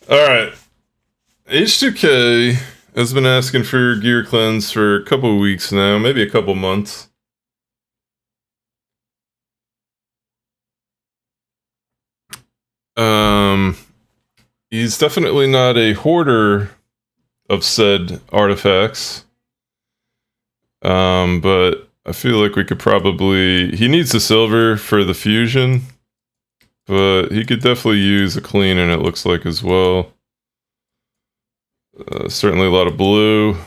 Alright. H2K has been asking for gear cleanse for a couple of weeks now, maybe a couple months. He's definitely not a hoarder of said artifacts. But I feel like we could probably... He needs the silver for the fusion, but he could definitely use a clean, and it looks like as well. Certainly a lot of blue.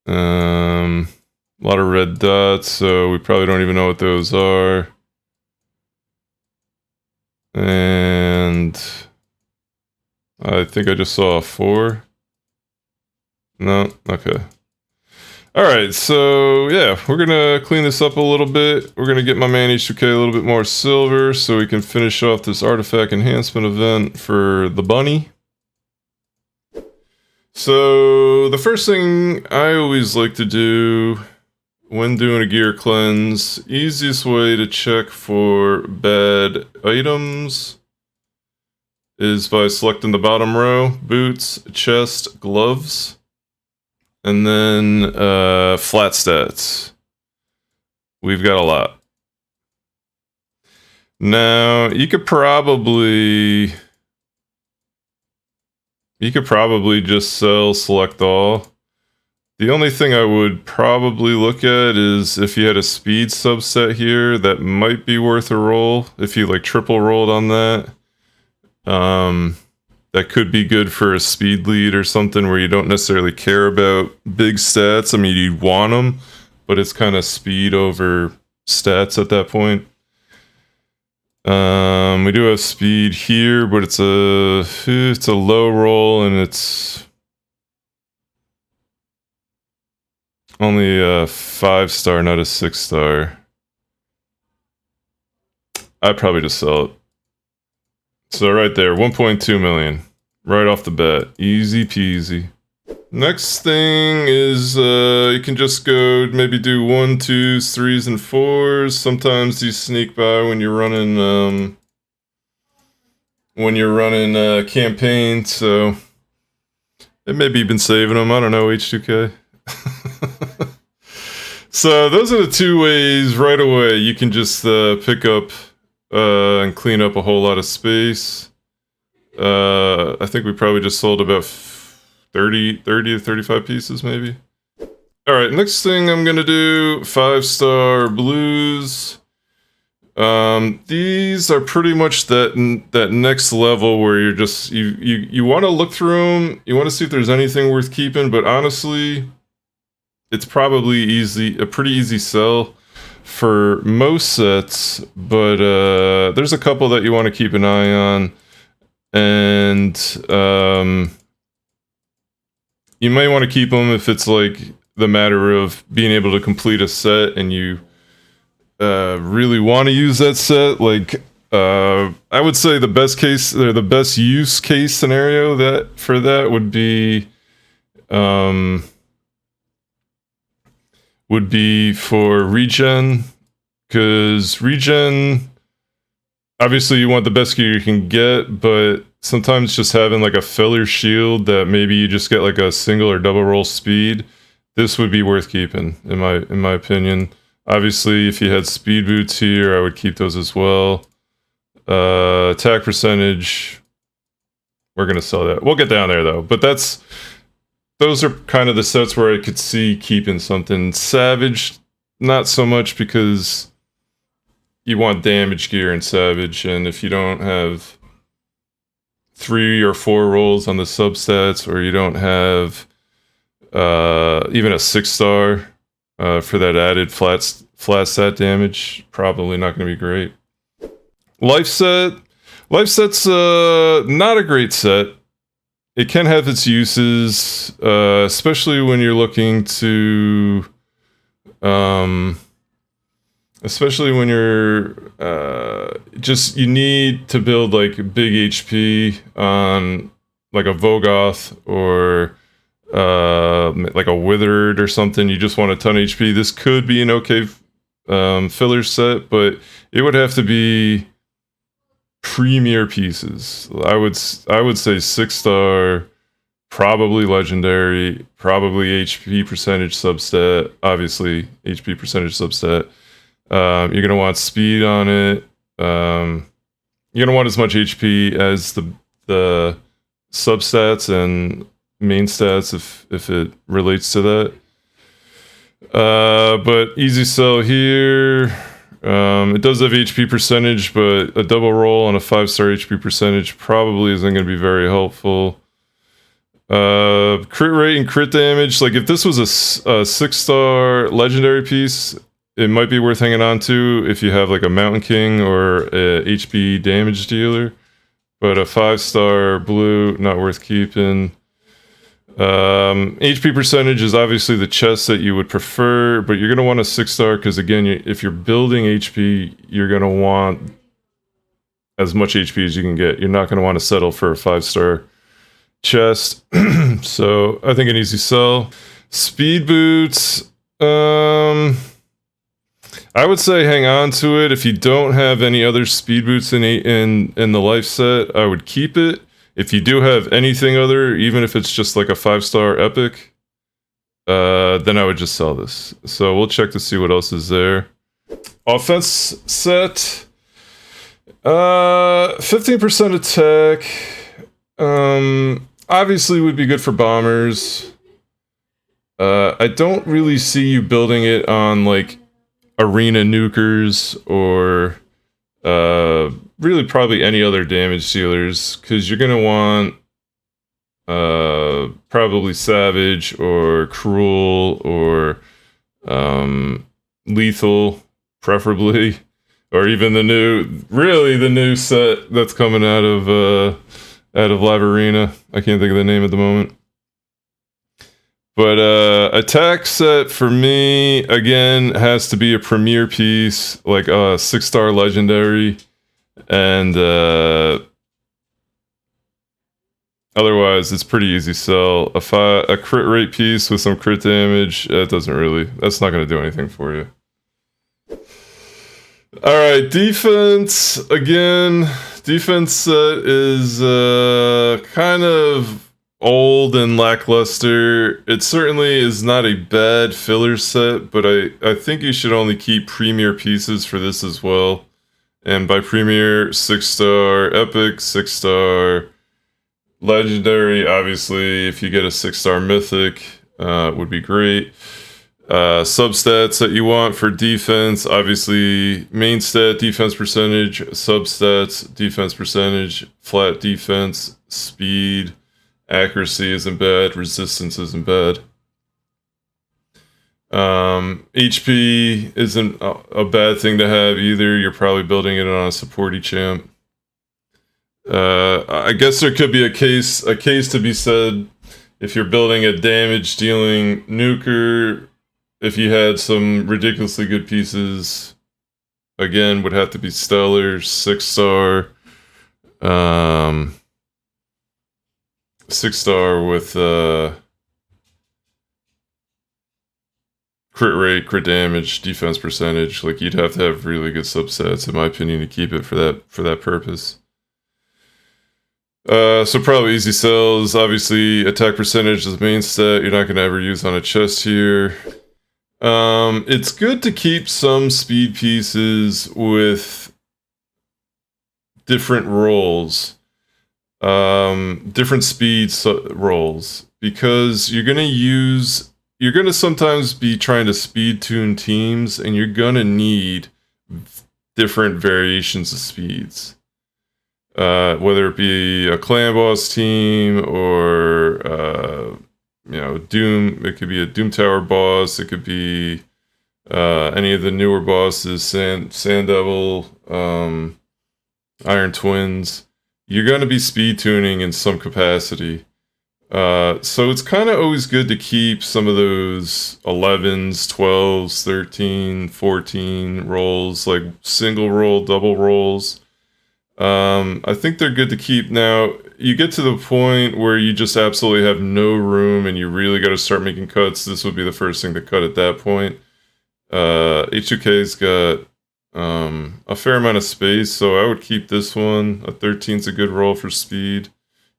A lot of red dots, so we probably don't even know what those are. And I think I just saw a 4. No? Okay. Alright, so yeah, we're gonna clean this up a little bit. We're gonna get my man H2K a little bit more silver so we can finish off this artifact enhancement event for the bunny. So the first thing I always like to do when doing a gear cleanse, easiest way to check for bad items is by selecting the bottom row, boots, chest, gloves, and then flat stats. We've got a lot. Now, you could probably just select all. The only thing I would probably look at is if you had a speed subset here, that might be worth a roll. If you like triple rolled on that, that could be good for a speed lead or something where you don't necessarily care about big stats. I mean, you want them, but it's kind of speed over stats at that point. We do have speed here, but it's a low roll, and it's only a 5-star, not a 6-star. I'd probably just sell it. So right there, 1.2 million. Right off the bat. Easy peasy. Next thing is you can just go maybe do 1, 2s, 3s, and 4s. Sometimes these sneak by when you're running campaign, so maybe you've been saving them. I don't know, H2K. So those are the two ways right away you can just pick up and clean up a whole lot of space. I think we probably just sold about 30 to 35 pieces maybe. Alright, next thing I'm gonna do, 5-star blues. These are pretty much that next level where you're just, you want to look through them, you want to see if there's anything worth keeping, but honestly, it's probably a pretty easy sell for most sets, but there's a couple that you want to keep an eye on, and you may want to keep them if it's like the matter of being able to complete a set and you really want to use that set. Like I would say the best case, or the best use case scenario for that would be for regen, because regen, obviously you want the best gear you can get, but sometimes just having like a filler shield that maybe you just get like a single or double roll speed, this would be worth keeping in my opinion. Obviously, if you had speed boots here, I would keep those as well. Attack percentage, we're gonna sell that. We'll get down there though, but those are kind of the sets where I could see keeping something. Savage, not so much, because you want damage gear in Savage, and if you don't have 3 or 4 rolls on the substats, or you don't have even a 6-star for that added flat stat damage, probably not going to be great. Life Set's not a great set. It can have its uses, especially when you're looking to, especially when you're you need to build like big HP on like a Vogoth or like a Withered or something. You just want a ton of HP. This could be an okay filler set, but it would have to be premier pieces. I would say 6-star, probably legendary, probably HP percentage substat. Obviously, HP percentage substat. You're gonna want speed on it. You're gonna want as much HP as the substats and main stats if it relates to that. But easy sell here. It does have HP percentage, but a double roll on a 5-star HP percentage probably isn't going to be very helpful. Crit rate and crit damage. Like if this was a 6-star legendary piece, it might be worth hanging on to if you have like a Mountain King or a HP damage dealer. But a 5-star blue, not worth keeping. HP percentage is obviously the chest that you would prefer, but you're going to want a 6-star because again, if you're building HP, you're going to want as much HP as you can get. You're not going to want to settle for a 5-star chest. So I think an easy sell. Speed boots. I would say hang on to it. If you don't have any other speed boots in the life set, I would keep it. If you do have anything other, even if it's just like a 5-star epic, then I would just sell this. So we'll check to see what else is there. Offense set. 15% attack. Obviously would be good for bombers. I don't really see you building it on like arena nukers or really probably any other damage dealers, because you're gonna want probably savage or cruel or lethal, preferably, or even the new set that's coming out of Live Arena. I can't think of the name at the moment. But attack set for me again has to be a premier piece, like a 6-star legendary, and otherwise it's pretty easy sell. A crit rate piece with some crit damage, that's not going to do anything for you. All right, defense again. Defense set is kind of old and lackluster. It certainly is not a bad filler set, but I think you should only keep premier pieces for this as well. And by premier, 6-star epic, 6-star legendary. Obviously, if you get a 6-star mythic, would be great. Substats that you want for defense, obviously main stat, defense percentage, substats, defense percentage, flat defense, speed, accuracy isn't bad, resistance isn't bad. HP isn't a bad thing to have either. You're probably building it on a supporty champ. I guess there could be a case to be said if you're building a damage dealing nuker. If you had some ridiculously good pieces, again, would have to be stellar, 6-star. 6-star with crit rate, crit damage, defense percentage. Like you'd have to have really good subsets, in my opinion, to keep it for that purpose. So probably easy sells. Obviously, attack percentage is the main stat. You're not going to ever use on a chest here. It's good to keep some speed pieces with different rolls. Different speed rolls, because you're gonna sometimes be trying to speed tune teams, and you're gonna need different variations of speeds. Whether it be a clan boss team or Doom, it could be a Doom Tower boss, it could be any of the newer bosses, Sand Devil, Iron Twins. You're going to be speed tuning in some capacity. So it's kind of always good to keep some of those 11s, 12s, 13, 14 rolls, like single roll, double rolls. I think they're good to keep. Now, you get to the point where you just absolutely have no room and you really got to start making cuts. This would be the first thing to cut at that point. H2K's got a fair amount of space, so I would keep this one. A 13's a good roll for speed.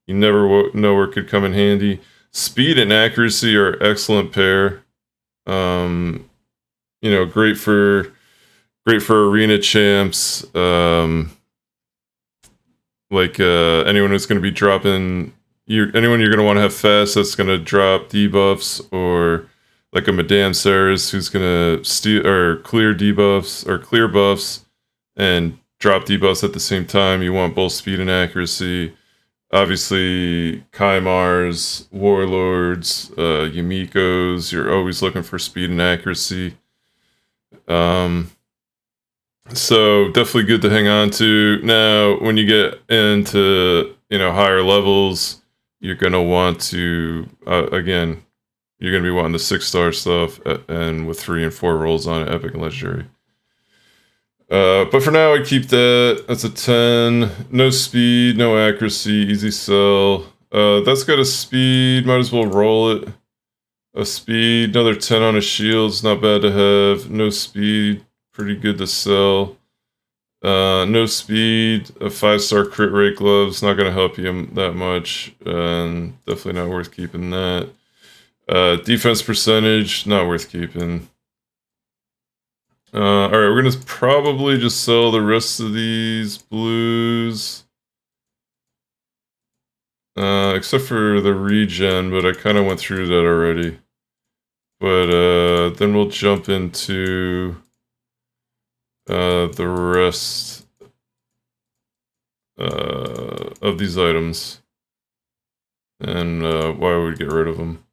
You never know where it could come in handy. Speed and accuracy are excellent pair. You know, great for arena champs. Like anyone who's going to be dropping, anyone you're going to want to have fast that's going to drop debuffs, or like a Madame Ceres who's going to steal or clear debuffs or clear buffs and drop debuffs at the same time. You want both speed and accuracy. Obviously, Kaimars, Warlords, Yumikos, you're always looking for speed and accuracy. So definitely good to hang on to. Now, when you get into, you know, higher levels, you're going to want to, again, you're going to be wanting the 6-star stuff, and with 3 and 4 rolls on it, epic and legendary. But for now, I keep that. That's a 10. No speed, no accuracy, easy sell. That's got a speed, might as well roll it. A speed, another 10 on a shield, it's not bad to have. No speed, pretty good to sell. No speed, a 5-star crit rate gloves, not going to help you that much, and definitely not worth keeping that. Defense percentage, not worth keeping. Alright, we're going to probably just sell the rest of these blues. Except for the regen, but I kind of went through that already. But then we'll jump into the rest of these items and why we would get rid of them.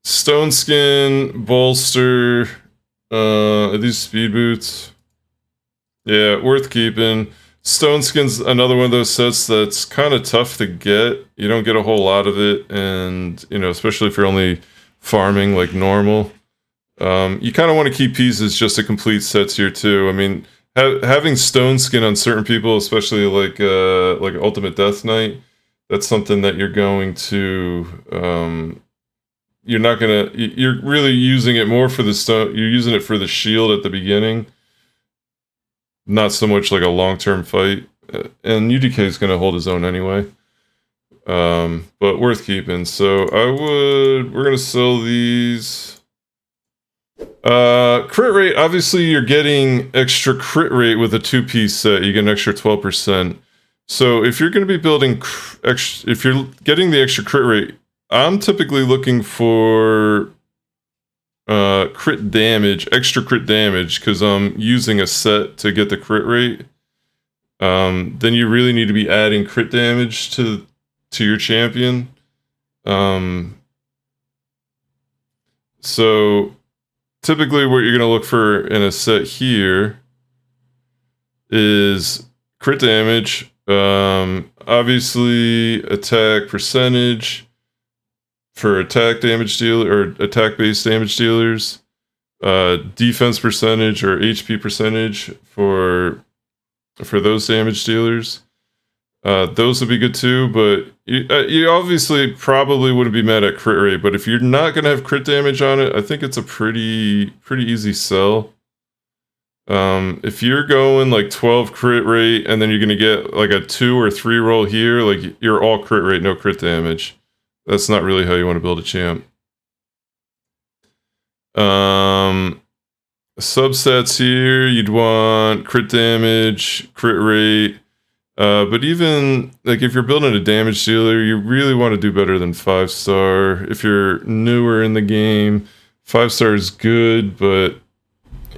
Stone Skin, Bolster, these speed boots. Yeah, worth keeping. Stone Skin's another one of those sets that's kind of tough to get. You don't get a whole lot of it, and, you know, especially if you're only farming like normal. You kind of want to keep pieces just to complete sets here too. I mean, having Stone Skin on certain people, especially like Ultimate Death Knight, that's something that you're going to, you're really using it more for the stone. You're using it for the shield at the beginning, not so much like a long-term fight. And UDK is going to hold his own anyway. But worth keeping. So we're going to sell these. Crit rate, obviously you're getting extra crit rate with a 2-piece set. You get an extra 12%. So if you're going to be building, if you're getting the extra crit rate, I'm typically looking for crit damage, extra crit damage, because I'm using a set to get the crit rate. Then you really need to be adding crit damage to your champion. So typically what you're going to look for in a set here is crit damage, obviously attack percentage for attack damage deal or attack based damage dealers, defense percentage or HP percentage for those damage dealers. Those would be good too, but you obviously probably wouldn't be mad at crit rate, but if you're not going to have crit damage on it, I think it's a pretty easy sell. If you're going like 12 crit rate and then you're going to get like a 2 or 3 roll here, like you're all crit rate, no crit damage. That's not really how you want to build a champ. Subsets here, you'd want crit damage, crit rate. But even like if you're building a damage dealer, you really want to do better than 5-star. If you're newer in the game, 5-star is good, but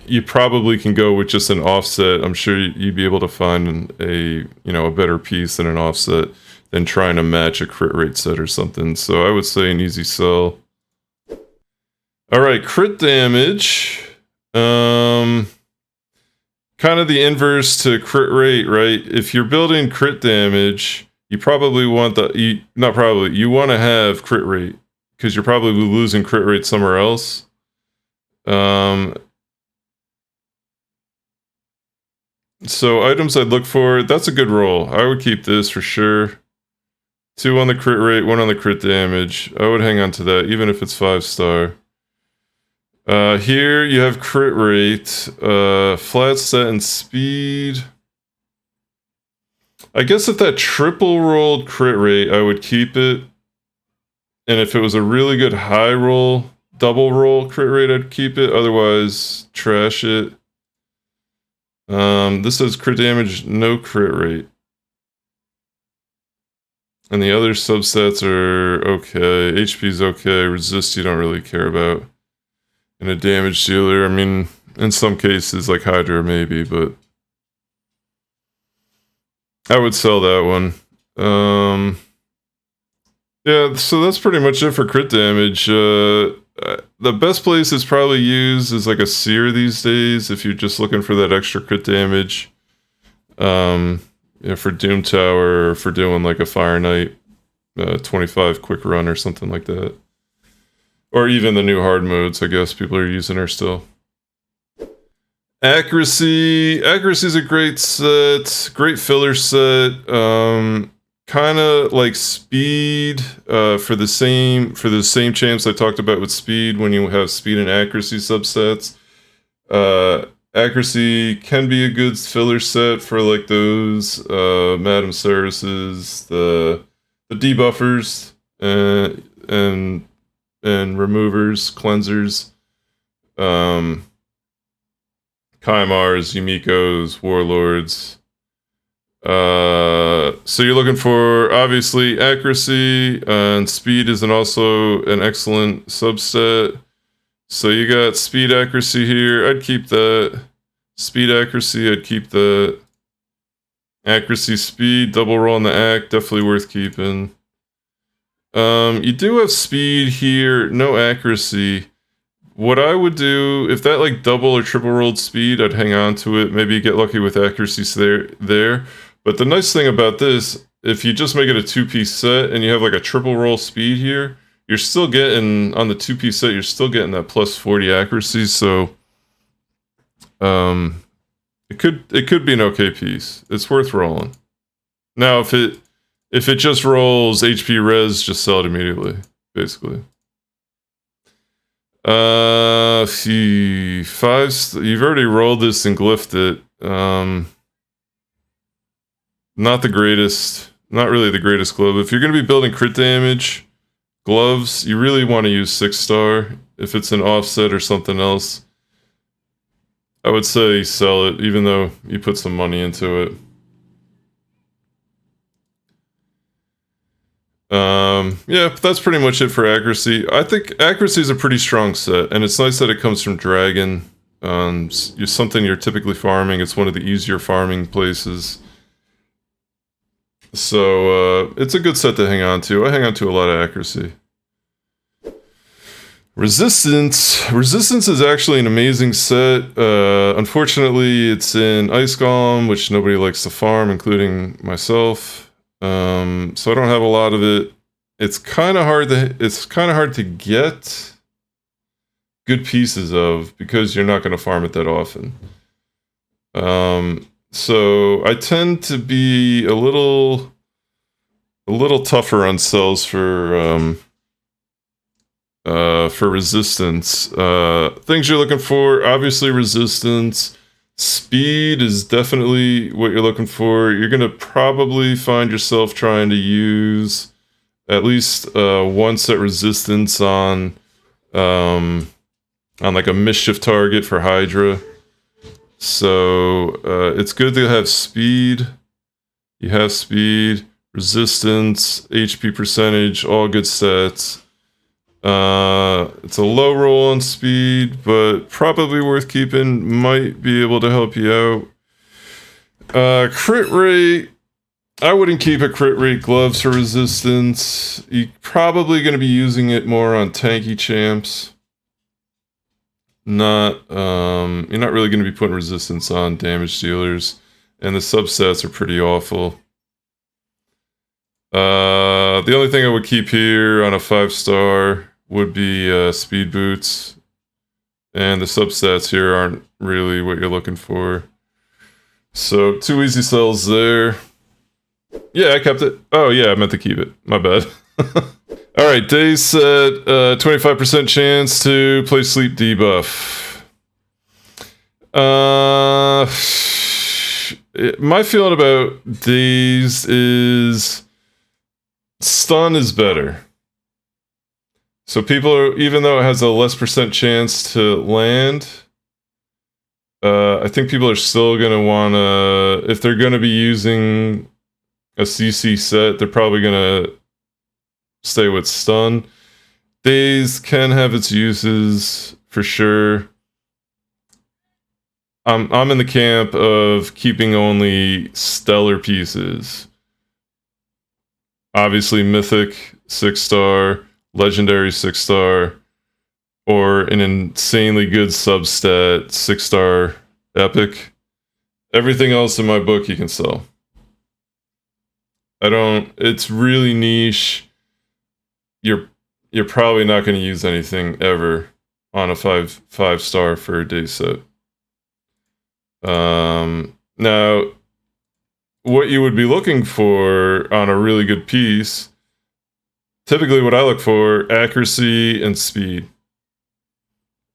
you probably can go with just an offset. I'm sure you'd be able to find a better piece than an offset than trying to match a crit rate set or something. So I would say an easy sell. All right, crit damage. Kind of the inverse to crit rate, right? If you're building crit damage, you probably want you want to have crit rate because you're probably losing crit rate somewhere else. So items I'd look for, that's a good roll. I would keep this for sure. 2 on the crit rate, 1 on the crit damage. I would hang on to that, even if it's 5-star. Here you have crit rate, flat set, and speed. I guess if that triple rolled crit rate, I would keep it. And if it was a really good high roll, double roll crit rate, I'd keep it. Otherwise, trash it. This says crit damage, no crit rate. And the other subsets are okay. HP's okay. Resist you don't really care about. And a damage dealer, I mean, in some cases, like Hydra maybe, but I would sell that one. Yeah, so that's pretty much it for crit damage. The best place is probably used is like a Seer these days if you're just looking for that extra crit damage. For Doom Tower or for doing like a Fire Knight 25 quick run or something like that. Or even the new hard modes, I guess people are using her still. Accuracy. Accuracy is a great set. Great filler set. Kind of like speed for the same champs I talked about with speed when you have speed and accuracy subsets. Accuracy can be a good filler set for like those Madam Cereses, the debuffers, and removers, cleansers, Kaimars, Yumikos, Warlords. So you're looking for obviously accuracy, and speed is also an excellent subset. So you got speed accuracy here, I'd keep that. Speed accuracy, I'd keep that. Accuracy speed, double roll on the act, definitely worth keeping. You do have speed here, no accuracy. What I would do, if that like double or triple rolled speed, I'd hang on to it. Maybe get lucky with accuracy there. But the nice thing about this, if you just make it a two-piece set and you have like a triple roll speed here, you're still getting, on the two-piece set, you're still getting that plus 40 accuracy, so it could be an okay piece. It's worth rolling. Now, if it just rolls HP res, just sell it immediately, basically. You've already rolled this and glyphed it. Not the greatest, not really the greatest glove. If you're going to be building crit damage gloves, you really want to use 6-star. If it's an offset or something else, I would say sell it, even though you put some money into it. Yeah, that's pretty much it for accuracy. I think accuracy is a pretty strong set, and it's nice that it comes from Dragon. Something you're typically farming. It's one of the easier farming places. So, it's a good set to hang on to. I hang on to a lot of accuracy. Resistance. Resistance is actually an amazing set. Unfortunately, it's in Ice Golem, which nobody likes to farm, including myself. So I don't have a lot of it. It's kind of hard to get good pieces of because you're not going to farm it that often. So I tend to be a little tougher on sells for resistance. Things you're looking for, obviously resistance. Speed is definitely what you're looking for. You're gonna probably find yourself trying to use at least one set resistance on like a mischief target for Hydra. So it's good to have speed. You have speed, resistance, HP percentage, all good stats. It's a low roll on speed, but probably worth keeping. Might be able to help you out. Crit rate. I wouldn't keep a crit rate gloves for resistance. You're probably going to be using it more on tanky champs. You're not really going to be putting resistance on damage dealers, and the subsets are pretty awful. The only thing I would keep here on a 5-star would be speed boots, and the substats here aren't really what you're looking for. So 2 easy sells there. Yeah, I kept it. Oh yeah, I meant to keep it. My bad. All right, Daze Set, 25% chance to play sleep debuff. My feeling about Daze is stun is better. So people are, even though it has a less percent chance to land, I think people are still gonna wanna, if they're gonna be using a CC set, they're probably gonna stay with stun. Daze can have its uses for sure. I'm in the camp of keeping only stellar pieces. Obviously, mythic 6-star, legendary 6-star, or an insanely good substat 6-star epic. Everything else in my book you can sell. It's really niche. You're probably not going to use anything ever on a 5-star for a Daze Set. Now, what you would be looking for on a really good piece, typically what I look for, accuracy and speed.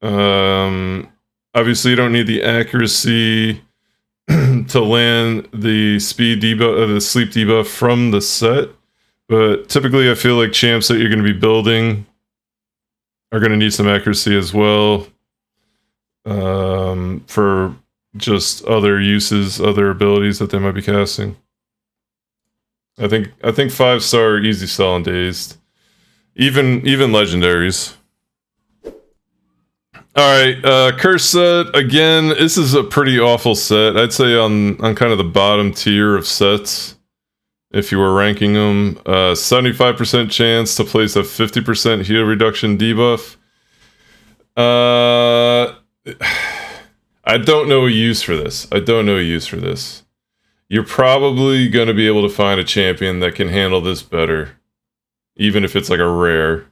Obviously you don't need the accuracy to land the speed debuff, the sleep debuff from the set, but typically I feel like champs that you're going to be building are going to need some accuracy as well, for just other uses, other abilities that they might be casting. I think 5-star easy sell on Dazed, even legendaries. Alright, Curse Set, again, this is a pretty awful set. I'd say on kind of the bottom tier of sets, if you were ranking them. 75% chance to place a 50% heal reduction debuff. I don't know a use for this. You're probably going to be able to find a champion that can handle this better, even if it's like a rare,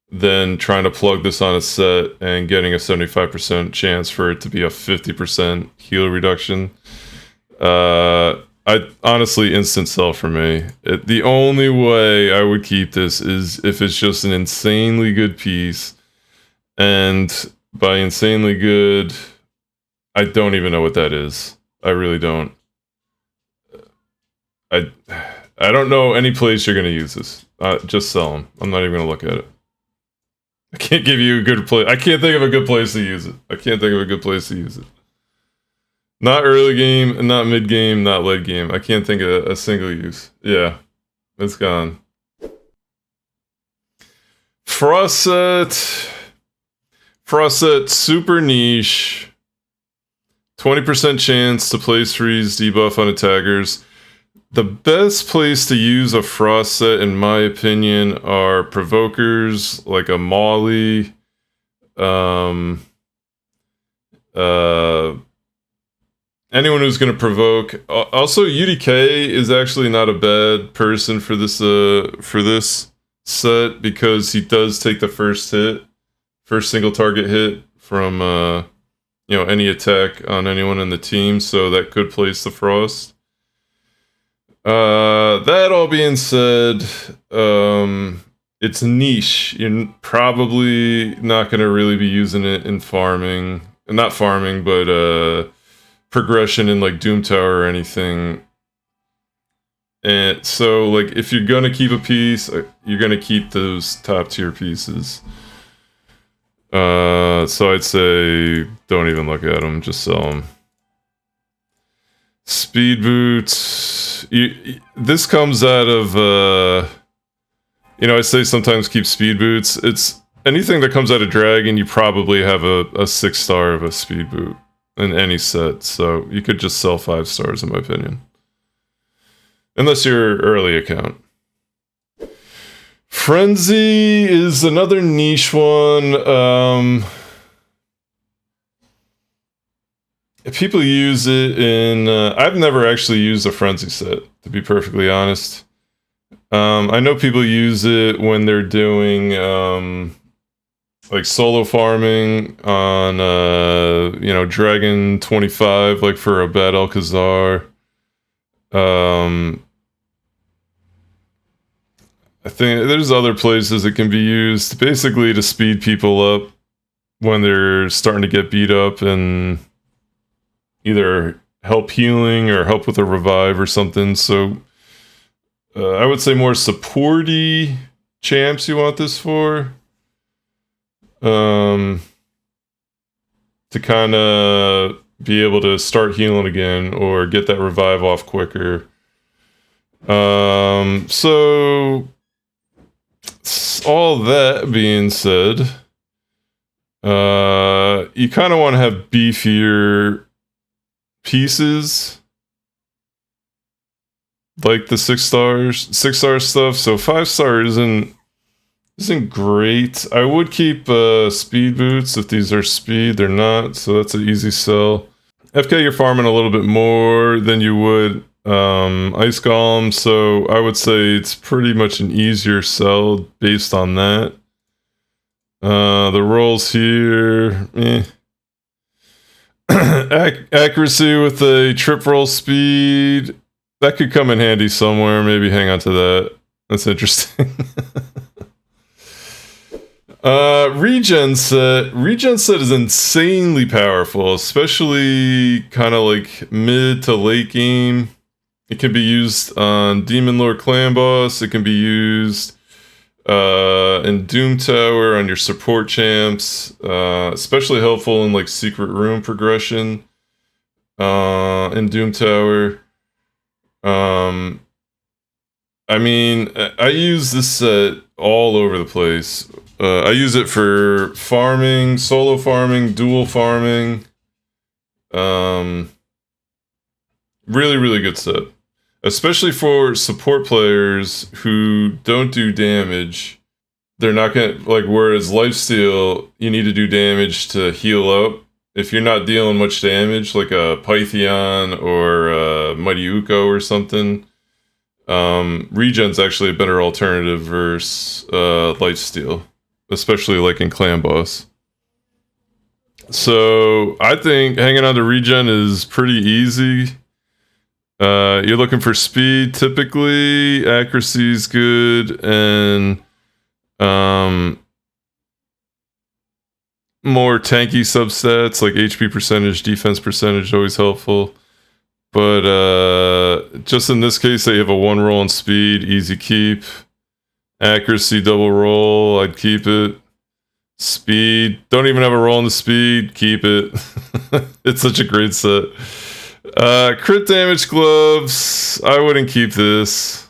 than trying to plug this on a set and getting a 75% chance for it to be a 50% heal reduction. I honestly instant sell for me. The only way I would keep this is if it's just an insanely good piece, and by insanely good, I don't even know what that is. I really don't. I don't know any place you're going to use this. Just sell them. I'm not even going to look at it. I can't give you a good place. I can't think of a good place to use it. Not early game, not mid game, not late game. I can't think of a single use. Yeah, it's gone. Frost Set, super niche. 20% chance to place freeze debuff on attackers. The best place to use a Frost Set, in my opinion, are provokers like a Molly. Anyone who's going to provoke. Also, UDK is actually not a bad person for this set, because he does take the first single target hit from any attack on anyone in the team, so that could place the Frost. That all being said, it's niche. You're probably not going to really be using it in farming. Not farming, but progression in like Doom Tower or anything. And so, like, if you're going to keep a piece, you're going to keep those top tier pieces. So I'd say don't even look at them, just sell them. Speed boots. This comes out of, I say sometimes keep speed boots. It's anything that comes out of Dragon, you probably have a 6-star of a speed boot in any set. So you could just sell 5 stars, in my opinion. Unless you're early account. Frenzy is another niche one. People use it in... I've never actually used a Frenzy set, to be perfectly honest. I know people use it when they're doing like solo farming on Dragon 25, like for a Bad Alcazar. I think there's other places it can be used basically to speed people up when they're starting to get beat up, and either help healing or help with a revive or something. So I would say more supporty champs you want this for. To kind of be able to start healing again or get that revive off quicker. So all that being said, you kind of want to have beefier pieces, like the 6-star stuff. So 5-star isn't great. I would keep speed boots if these are speed. They're not, so that's an easy sell. FK, you're farming a little bit more than you would Ice Golem, so I would say it's pretty much an easier sell based on that. The rolls here, accuracy with a trip roll speed, that could come in handy somewhere. Maybe hang on to that. That's interesting. Regen Set. Regen Set is insanely powerful, especially kind of like mid to late game. It can be used on Demon Lord Clan Boss. It can be used in Doom Tower on your support champs. Especially helpful in like Secret Room progression in Doom Tower. I mean, I use this set all over the place. I use it for farming, solo farming, dual farming. Really, really good set. Especially for support players who don't do damage. They're not gonna, like, whereas lifesteal, you need to do damage to heal up. If you're not dealing much damage, like a Pythion or a Mighty Uko or something, Regen's actually a better alternative versus lifesteal. Especially like in Clan Boss. So I think hanging on to Regen is pretty easy. You're looking for speed typically, accuracy is good, and more tanky substats like HP percentage, defense percentage, always helpful. But just in this case, they have a 1 roll on speed, easy keep. Accuracy, double roll, I'd keep it. Speed, don't even have a roll on the speed, keep it. It's such a great set. Crit damage gloves, I wouldn't keep this.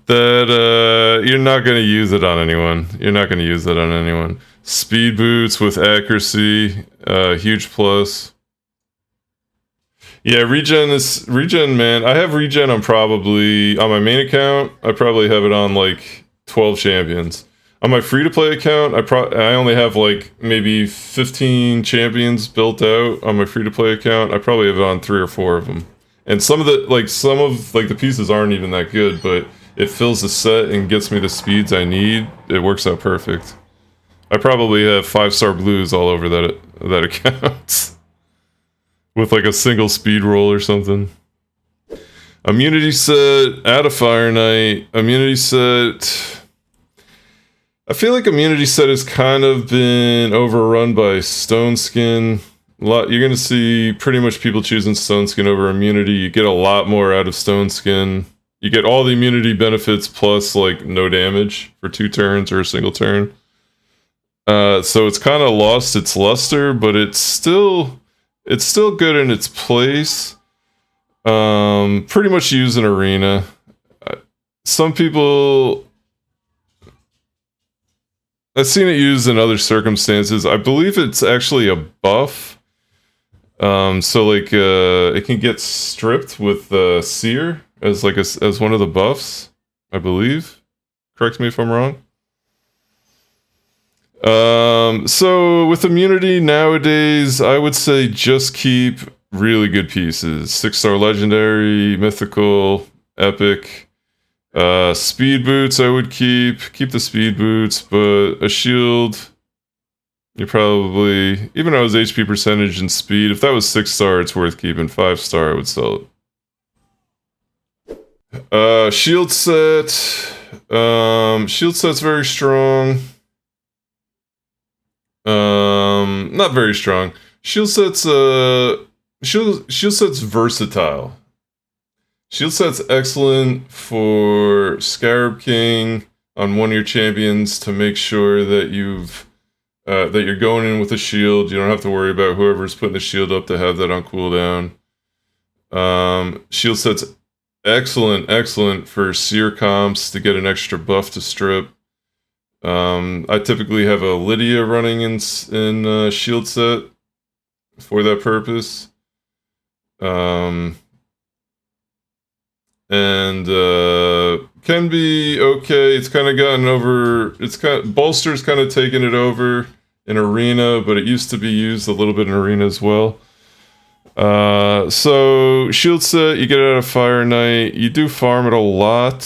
That, you're not going to use it on anyone. You're not going to use that on anyone. Speed boots with accuracy, huge plus. Yeah, Regen, man. I have Regen on my main account. I probably have it on like 12 champions. On my free-to-play account, I only have like maybe 15 champions built out on my free-to-play account. I probably have it on 3 or 4 of them. And some of the pieces aren't even that good, but it fills the set and gets me the speeds I need. It works out perfect. I probably have 5-star blues all over that account. With like a single speed roll or something. Immunity Set, add a Fire Knight. Immunity Set. I feel like Immunity Set has kind of been overrun by Stone Skin. You're going to see pretty much people choosing Stone Skin over Immunity. You get a lot more out of Stone Skin. You get all the immunity benefits plus like no damage for 2 turns or a single turn. So it's kind of lost its luster, but it's still good in its place. Pretty much used in arena. Some people, I've seen it used in other circumstances. I believe it's actually a buff. So like it can get stripped with Seer as like as one of the buffs, I believe. Correct me if I'm wrong. So with immunity nowadays, I would say just keep really good pieces. 6-star legendary, mythical, epic. Speed boots I would keep the speed boots, but a shield, you probably, even though it was HP percentage and speed, if that was 6-star, it's worth keeping. 5-star, I would sell it. Shield set, Shield Set's very strong. Not very strong. Shield Set's Shield Set's versatile. Shield Set's excellent for Scarab King on one of your champions to make sure that that you're going in with a shield. You don't have to worry about whoever's putting the shield up to have that on cooldown. Shield Set's excellent for Seer comps to get an extra buff to strip. I typically have a Lydia running in Shield Set for that purpose. And can be okay. It's kind of gotten over. Bolster's kind of taken it over in Arena, but it used to be used a little bit in Arena as well. So Shield Set, you get it out of Fire Knight. You do farm it a lot.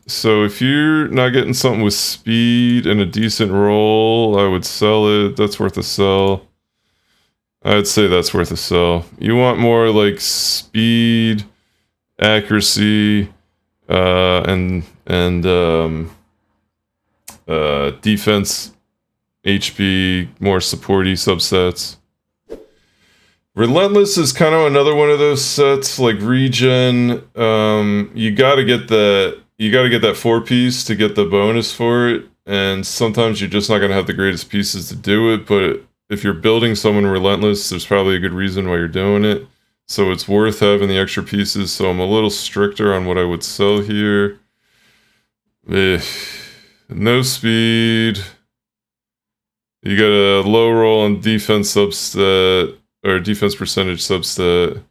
So if you're not getting something with speed and a decent roll, I would sell it. That's worth a sell. I'd say that's worth a sell. You want more like speed, accuracy, and defense, HP, more supporty subsets. Relentless is kind of another one of those sets like regen. You gotta get that 4-piece to get the bonus for it, and sometimes you're just not gonna have the greatest pieces to do it, but if you're building someone Relentless, there's probably a good reason why you're doing it. So it's worth having the extra pieces, so I'm a little stricter on what I would sell here. No speed. You got a low roll on defense substat, or defense percentage substat.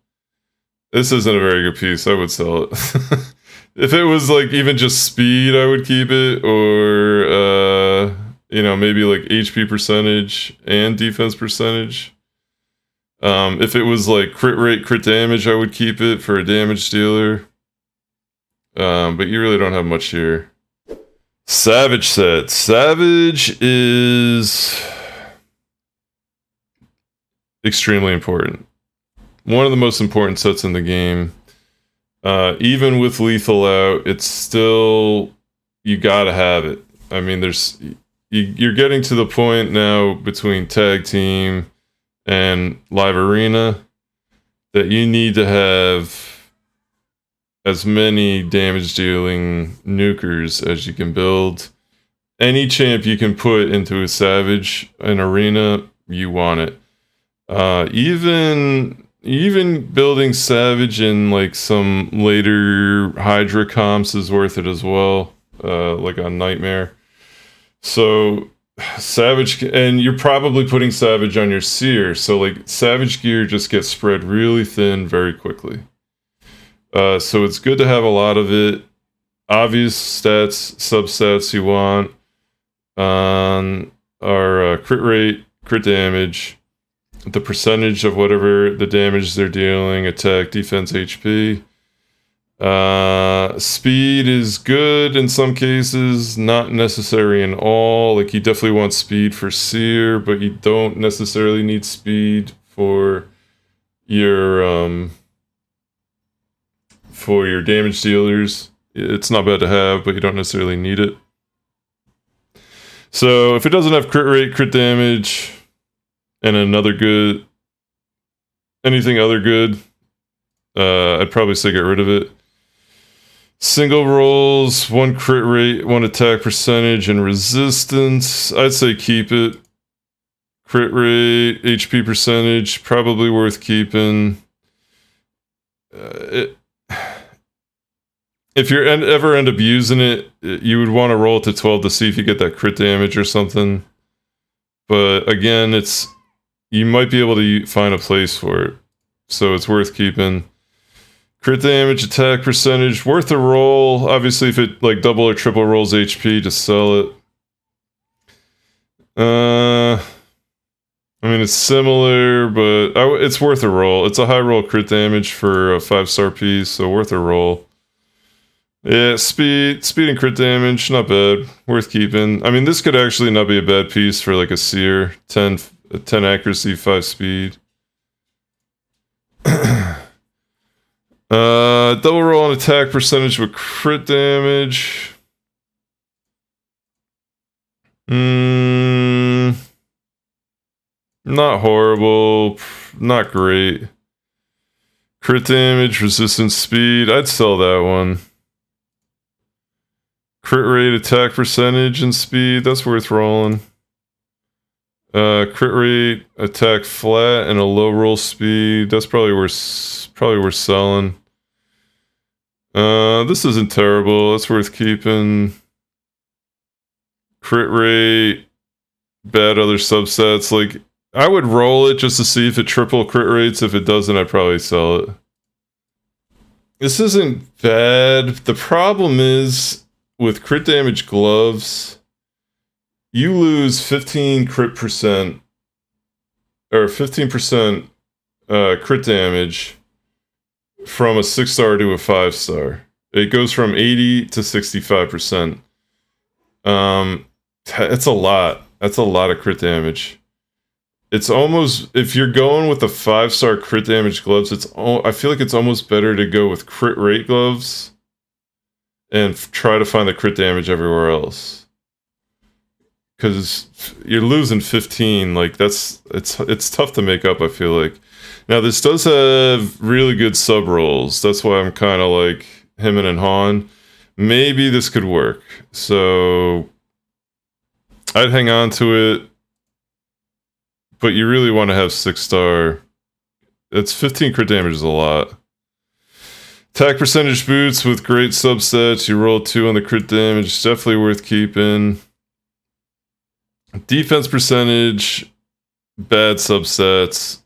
This isn't a very good piece, I would sell it. If it was like even just speed, I would keep it, or maybe like HP percentage and defense percentage. If it was like crit rate, crit damage, I would keep it for a damage dealer. But you really don't have much here. Savage Set. Savage is extremely important. One of the most important sets in the game. Even with lethal out, it's still, you gotta have it. I mean, you're getting to the point now between tag team and live arena that you need to have as many damage dealing nukers as you can build. Any champ you can put into a Savage in arena, you want it. Even building Savage in like some later Hydra comps is worth it as well, like on Nightmare. So Savage, and you're probably putting Savage on your Seer, so like Savage gear just gets spread really thin very quickly. So it's good to have a lot of it. Obvious stats, substats you want are crit rate, crit damage, the percentage of whatever the damage they're dealing, attack, defense, HP. Speed is good in some cases, not necessary in all. Like you definitely want speed for Seer, but you don't necessarily need speed for your damage dealers. It's not bad to have, but you don't necessarily need it. So if it doesn't have crit rate, crit damage, and anything other good, I'd probably say get rid of it. Single rolls, 1 crit rate, 1 attack percentage, and resistance. I'd say keep it. Crit rate, HP percentage, probably worth keeping. If you ever end up using it, you would want to roll it to 12 to see if you get that crit damage or something. But again, you might be able to find a place for it, so it's worth keeping. Crit damage, attack percentage, worth a roll. Obviously, if it like double or triple rolls HP, to sell it. I mean, it's similar, but it's worth a roll. It's a high roll crit damage for a 5-star piece, so worth a roll. Yeah, speed and crit damage, not bad. Worth keeping. I mean, this could actually not be a bad piece for like a Seer. 10 accuracy, 5 speed. Double roll on attack percentage with crit damage. Not horrible. Not great. Crit damage, resistance, speed. I'd sell that one. Crit rate, attack percentage, and speed. That's worth rolling. Crit rate, attack flat, and a low roll speed. That's probably worth selling. This isn't terrible. That's worth keeping. Crit rate, bad other subsets. Like, I would roll it just to see if it triple crit rates. If it doesn't, I'd probably sell it. This isn't bad. The problem is, with crit damage gloves, you lose 15 crit percent, or 15% crit damage from a 6-star to a 5-star. It goes from 80 to 65%. It's a lot. That's a lot of crit damage. It's almost, if you're going with the 5-star crit damage gloves, I feel like it's almost better to go with crit rate gloves and try to find the crit damage everywhere else. Because you're losing 15, like it's tough to make up, I feel like. Now this does have really good sub rolls. That's why I'm kind of like hemming and hawing. Maybe this could work. So I'd hang on to it. But you really want to have 6-star. It's 15 crit damage is a lot. Attack percentage boots with great subsets. You roll 2 on the crit damage. Definitely worth keeping. Defense percentage, bad subsets.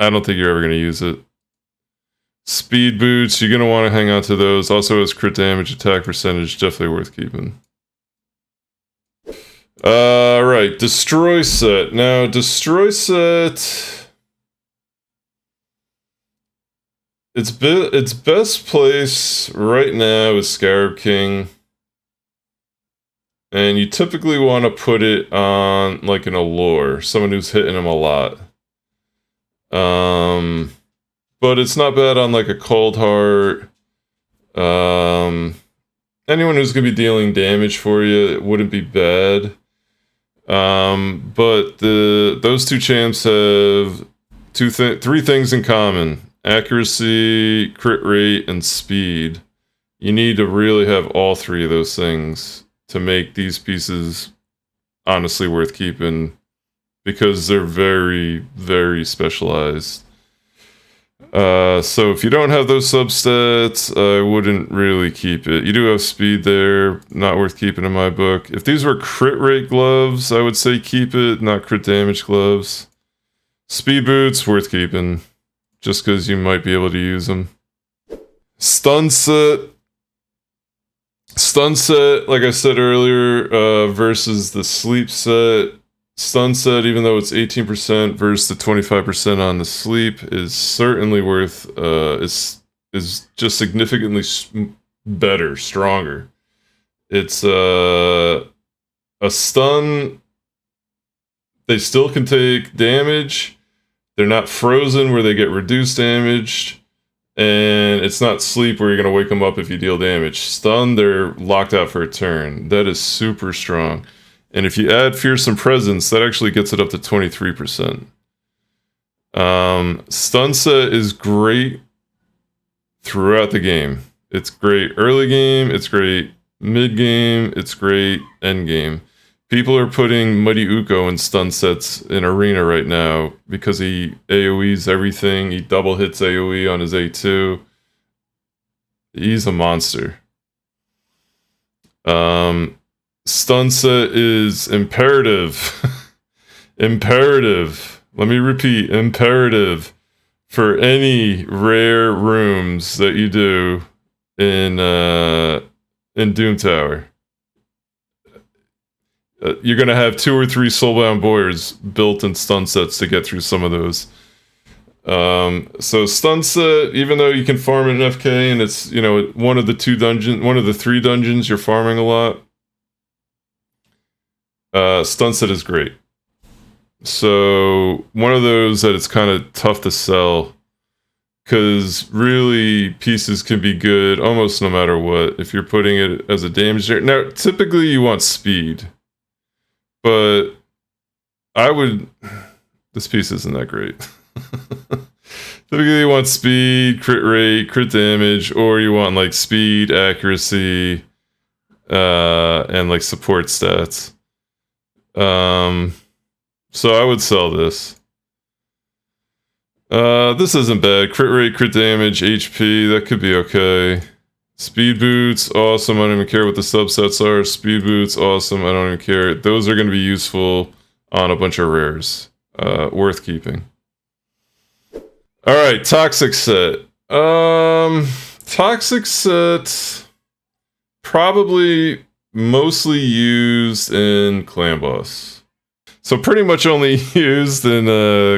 I don't think you're ever going to use it. Speed boots, you're going to want to hang on to those. Also has crit damage, attack percentage. Definitely worth keeping. Right, Destroy Set. Now, Destroy Set, its best place right now is Scarab King. And you typically want to put it on, like, an Allure, someone who's hitting him a lot. But it's not bad on, like, a Cold Heart. Anyone who's going to be dealing damage for you, it wouldn't be bad. But those two champs have three things in common: accuracy, crit rate, and speed. You need to really have all three of those things to make these pieces honestly worth keeping, because they're very, very specialized. So if you don't have those substats, I wouldn't really keep it. You do have speed there, not worth keeping in my book. If these were crit rate gloves, I would say keep it, not crit damage gloves. Speed boots, worth keeping, just because you might be able to use them. Stun set. Stun set, like I said earlier, versus the sleep set. Stun set, even though it's 18% versus the 25% on the sleep, is certainly worth, is just significantly better, stronger. It's a stun. They still can take damage. They're not frozen where they get reduced damage. And it's not sleep where you're going to wake them up if you deal damage. Stun, they're locked out for a turn. That is super strong. And if you add Fearsome Presence, that actually gets it up to 23%. Stun set is great throughout the game. It's great early game, it's great mid game, it's great end game. People are putting Mighty Uko in stun sets in Arena right now because he AoEs everything. He double hits AoE on his A2. He's a monster. Stun set is imperative. Imperative. Let me repeat, imperative for any rare rooms that you do in Doom Tower. You're going to have 2 or 3 Soulbound Boyars built in stun sets to get through some of those. So stun set, even though you can farm an FK and it's, you know, one of the 3 dungeons you're farming a lot, stun set is great. So one of those that it's kind of tough to sell Because really, pieces can be good almost no matter what if you're putting it as a damage there. Now, typically you want speed, but I would... This piece isn't that great. Typically you want speed, crit rate, crit damage, or you want like speed, accuracy, and like support stats. So I would sell this. This isn't bad. Crit rate, crit damage, HP, that could be okay. Speed boots, awesome. I don't even care what the subsets are. Speed boots, awesome. I don't even care. Those are going to be useful on a bunch of rares. Worth keeping. Alright, Toxic Set. Toxic Set probably mostly used in Clan Boss. So pretty much only used in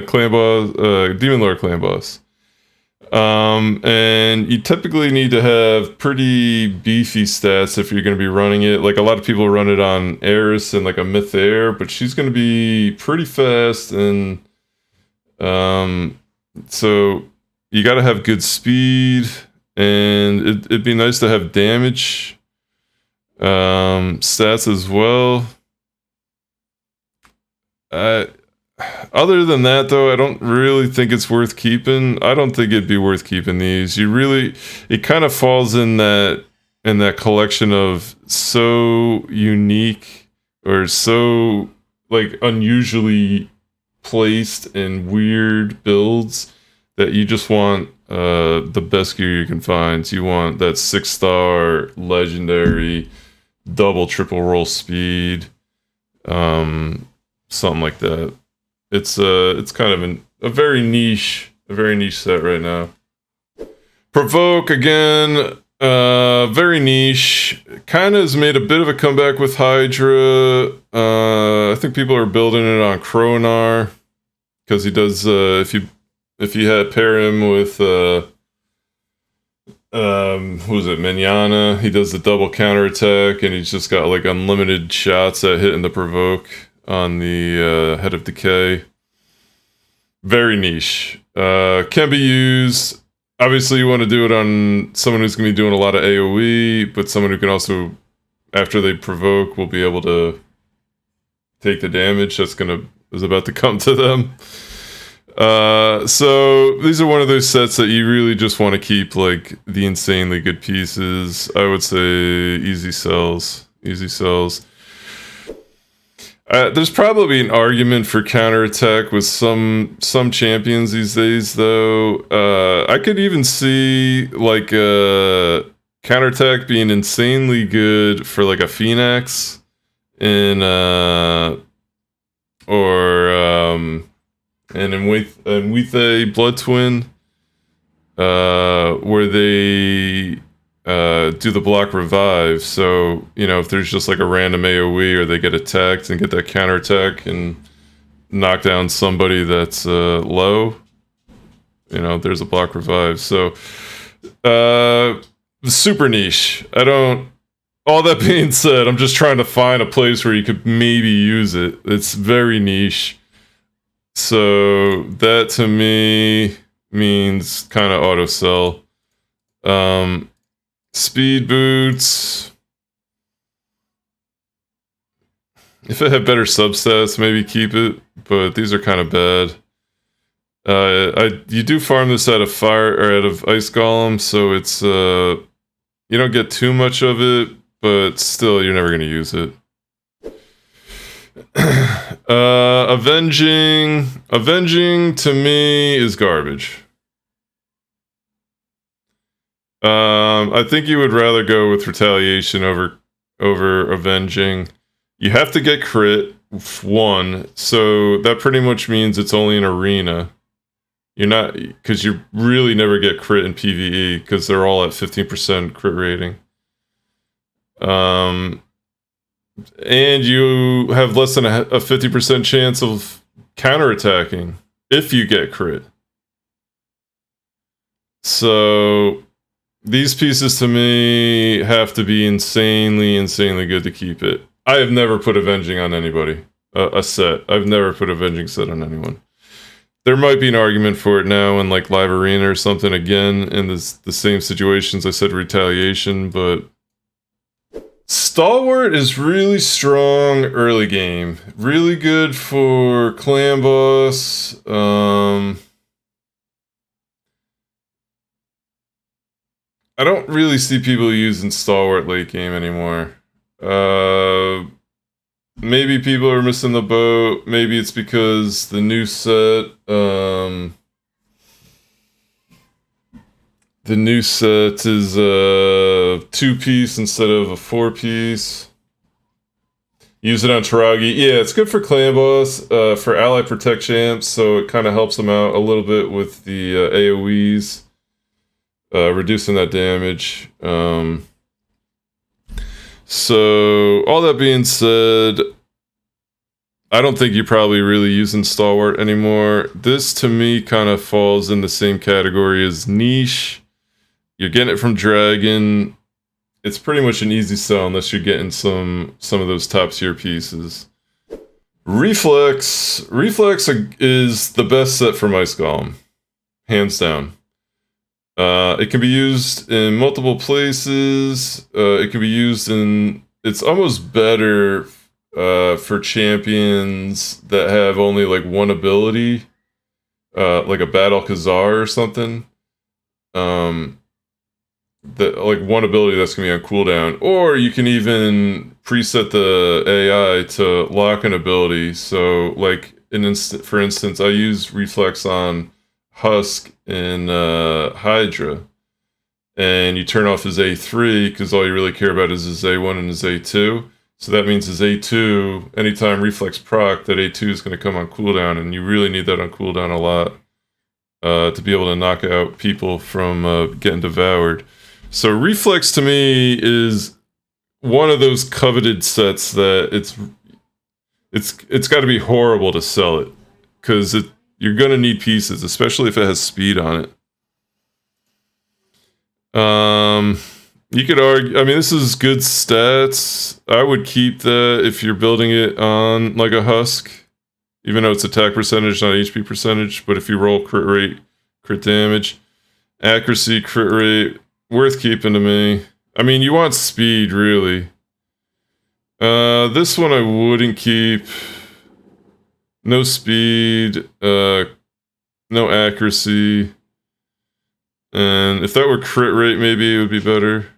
Clan Boss, Demon Lord Clan Boss. And you typically need to have pretty beefy stats if you're going to be running it. Like a lot of people run it on Eris and like a Myth Air, but she's going to be pretty fast, and so you got to have good speed, and it'd be nice to have damage stats as well. Other than that, though, I don't really think it's worth keeping. I don't think it'd be worth keeping these. It kind of falls in that collection of so unique or so like unusually placed and weird builds that you just want the best gear you can find. So you want that 6-star legendary double triple roll speed, something like that. It's kind of a very niche set right now. Provoke again, very niche. Kind of has made a bit of a comeback with Hydra. I think people are building it on Kronar because he does. If you had pair him with who was it, Mignana, he does the double counterattack, and he's just got like unlimited shots at hitting the Provoke on the Head of Decay. Very niche. Can be used. Obviously, you want to do it on someone who's going to be doing a lot of AoE, but someone who can also, after they provoke, will be able to take the damage is about to come to them. So these are one of those sets that you really just want to keep like the insanely good pieces. I would say easy sells. Easy sells. There's probably an argument for counterattack with some champions these days, though. I could even see like counterattack being insanely good for like a Phoenix in with a Blood Twin, where they do the block revive. So, you know, if there's just like a random AoE or they get attacked and get that counterattack and knock down somebody that's low, you know, there's a block revive. So, super niche. All that being said, I'm just trying to find a place where you could maybe use it. It's very niche. So, that to me means kind of auto sell. Speed boots. If it had better substats, maybe keep it, but these are kind of bad. You do farm this out of fire or out of ice golem, so it's you don't get too much of it, but still you're never going to use it. Avenging to me is garbage. I think you would rather go with Retaliation over Avenging. You have to get crit, one, so that pretty much means it's only an arena. You're not, because you really never get crit in PvE, because they're all at 15% crit rating. And you have less than a 50% chance of counterattacking if you get crit. So these pieces to me have to be insanely good to keep it. I have never put Avenging on anybody. A set. I've never put Avenging Set on anyone. there might be an argument for it now in like Live Arena or something again in the same situations I said Retaliation, but Stalwart is really strong early game. Really good for clan boss. I don't really see people using Stalwart late game anymore. Maybe people are missing the boat. Maybe it's because the new set, the new set is a 2-piece instead of a 4-piece. Use it on Taragi. Yeah, it's good for clan boss, for ally protect champs, so it kind of helps them out a little bit with the AoEs, reducing that damage. So, all that being said, I don't think you're probably really using Stalwart anymore. This, to me, kind of falls in the same category as Niche. You're getting it from Dragon. It's pretty much an easy sell unless you're getting some of those top-tier pieces. Reflex. Reflex is the best set for Mice Golem. Hands down. It can be used in multiple places. It can be used in... It's almost better for champions that have only like one ability. Like a Battle Khazar or something. Like one ability that's going to be on cooldown. Or you can even preset the AI to lock an ability. So like, for instance, I use Reflex on Husk in Hydra, and you turn off his A3 because all you really care about is his A1 and his A2. So that means his A2, anytime Reflex proc, that A2 is going to come on cooldown, and you really need that on cooldown a lot to be able to knock out people from getting devoured. So Reflex to me is one of those coveted sets that it's got to be horrible to sell it, because you're going to need pieces, especially if it has speed on it. You could argue, I mean, this is good stats. I would keep that if you're building it on like a Husk, even though it's attack percentage, not HP percentage. But if you roll crit rate, crit damage, accuracy, crit rate, worth keeping to me. I mean, you want speed, really. This one I wouldn't keep. No speed, no accuracy. And if that were crit rate, maybe it would be better.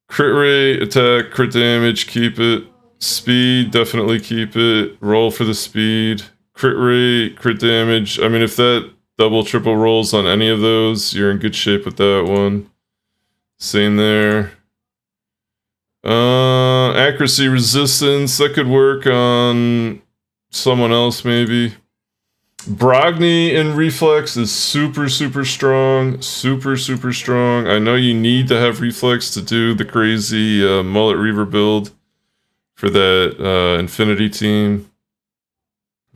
Crit rate, attack, crit damage, keep it. Speed, definitely keep it. Roll for the speed. Crit rate, crit damage. I mean, if that double, triple rolls on any of those, you're in good shape with that one. Same there. Accuracy, resistance, that could work on someone else maybe. Brogni in Reflex is super strong. Super strong. I know you need to have Reflex to do the crazy Mullet Reaver build for that Infinity team.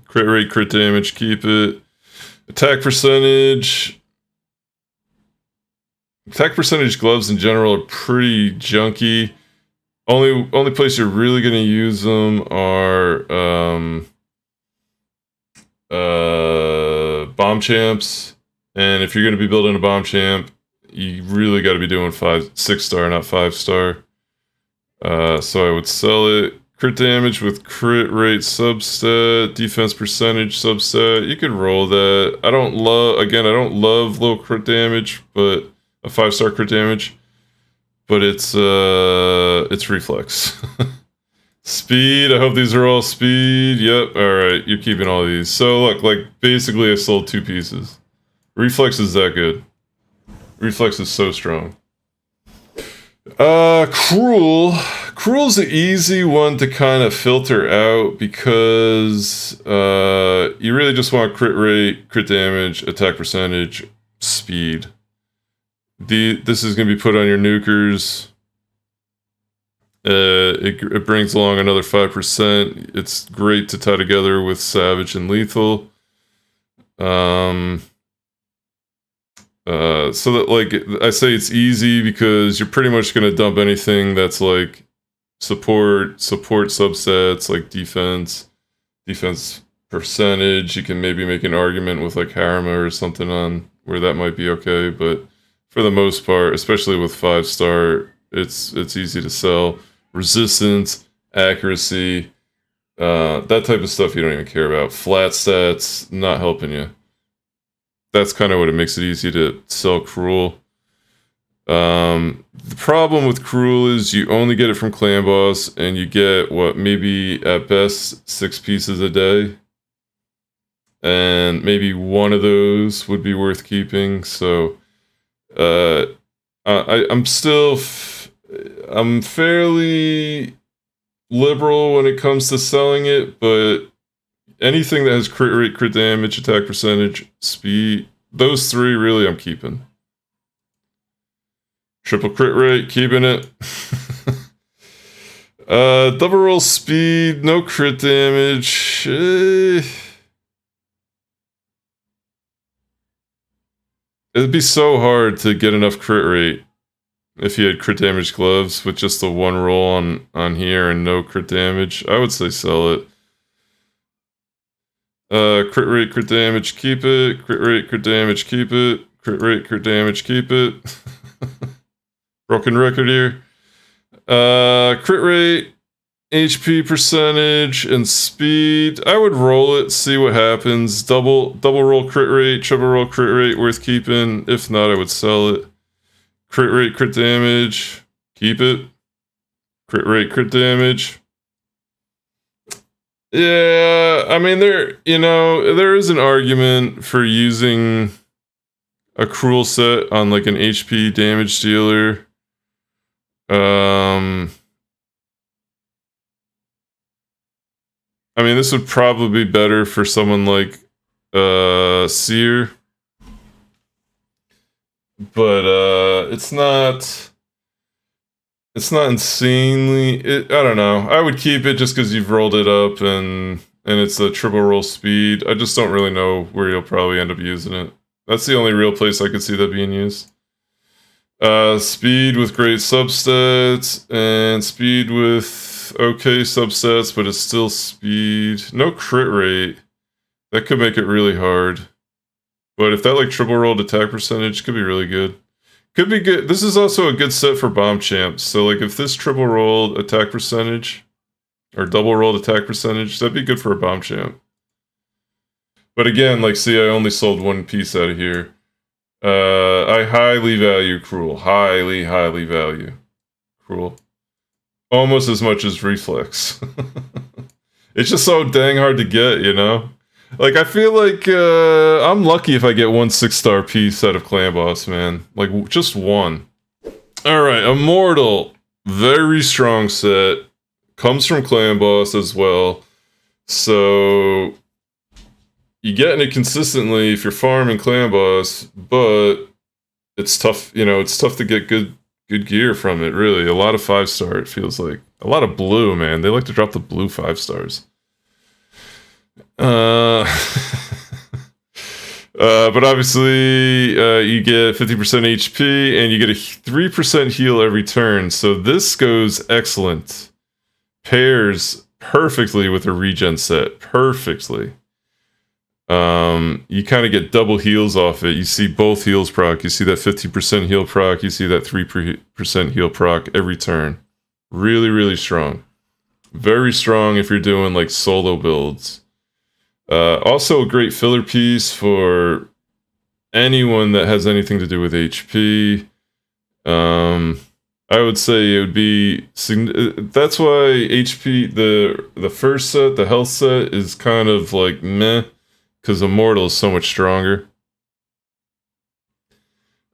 Crit rate, crit damage, keep it. Attack percentage. Attack percentage gloves in general are pretty junky. Only place you're really going to use them are bomb champs, and if you're going to be building a bomb champ, you really got to be doing 6-star, not 5-star. So I would sell it. Crit damage with crit rate substat, defense percentage substat. You could roll that. I don't love low crit damage, but a 5-star crit damage. But it's Reflex. Speed, I hope these are all speed. Yep, alright, you're keeping all these. So look, like, basically I sold 2 pieces. Reflex is that good. Reflex is so strong. Cruel. Cruel's an easy one to kind of filter out because you really just want crit rate, crit damage, attack percentage, speed. This is going to be put on your nukers. It brings along another 5%. It's great to tie together with Savage and Lethal. So that, like, I say it's easy because you're pretty much going to dump anything that's like support subsets, like defense percentage. You can maybe make an argument with like Harima or something on where that might be okay, but for the most part, especially with 5-star, it's easy to sell. Resistance, accuracy, that type of stuff you don't even care about. Flat stats, not helping you. That's kind of what it makes it easy to sell Cruel. The problem with Cruel is you only get it from Clan Boss, and you get, what, maybe at best 6 pieces a day. And maybe one of those would be worth keeping, so I'm still I'm fairly liberal when it comes to selling it, but anything that has crit rate, crit damage, attack percentage, speed, those 3 really I'm keeping. Triple crit rate, keeping it. Double roll speed, no crit damage. It'd be so hard to get enough crit rate if you had crit damage gloves with just the 1 roll on here and no crit damage. I would say sell it. Crit rate, crit damage, keep it. Crit rate, crit damage, keep it. Crit rate, crit damage, keep it. Broken record here. Crit rate, HP percentage, and speed. I would roll it, see what happens. Double roll crit rate, triple roll crit rate, worth keeping. If not, I would sell it. Crit rate, crit damage, keep it. Crit rate, crit damage. Yeah, I mean, there is an argument for using a Cruel set on like an HP damage dealer. I mean, this would probably be better for someone like Seer, but it's not insanely. I don't know. I would keep it just because you've rolled it up and it's a triple roll speed. I just don't really know where you'll probably end up using it. That's the only real place I could see that being used. Speed with great substats and speed with okay substats, but it's still speed. No crit rate. That could make it really hard. But if that like triple rolled attack percentage, could be really good. Could be good. This is also a good set for bomb champs. So like if this triple rolled attack percentage or double rolled attack percentage, that'd be good for a bomb champ. But again, like see, I only sold 1 piece out of here. I highly value Cruel. Highly value Cruel. Almost as much as Reflex. It's just so dang hard to get, you know? Like, I feel like I'm lucky if I get 1 6-star piece out of Clan Boss, man. Like, just 1. Alright, Immortal. Very strong set. Comes from Clan Boss as well. So you getting it consistently if you're farming Clan Boss, but it's tough, you know, it's tough to get good gear from it, really. A lot of 5-star, it feels like. A lot of blue, man. They like to drop the blue 5 stars. But obviously, you get 50% HP, and you get a 3% heal every turn, so this goes excellent. Pairs perfectly with a regen set. Perfectly. You kind of get double heals off it. You see both heals proc. You see that 50% heal proc. You see that 3% heal proc every turn. Really strong. Very strong if you're doing like solo builds. Also a great filler piece for anyone that has anything to do with HP. I would say it would be... That's why HP, the first set, the health set, is kind of like meh. Because Immortal is so much stronger.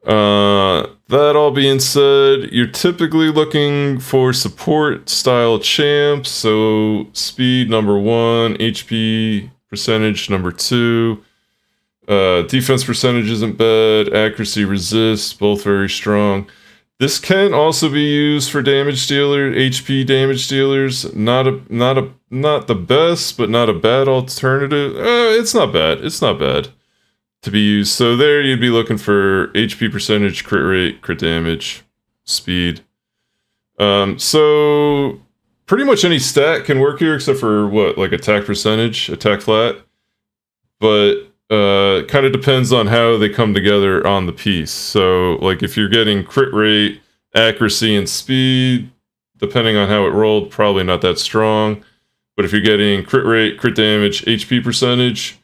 That all being said, you're typically looking for support style champs. So speed number 1, HP percentage number 2. Defense percentage isn't bad. Accuracy, resist, both very strong. This can also be used for damage dealer, HP damage dealers. Not the best, but not a bad alternative. It's not bad. It's not bad to be used. So there you'd be looking for HP percentage, crit rate, crit damage, speed. So pretty much any stat can work here except for what, like attack percentage, attack flat. But kind of depends on how they come together on the piece. So like if you're getting crit rate, accuracy, and speed, depending on how it rolled, probably not that strong. But if you're getting crit rate, crit damage, HP percentage,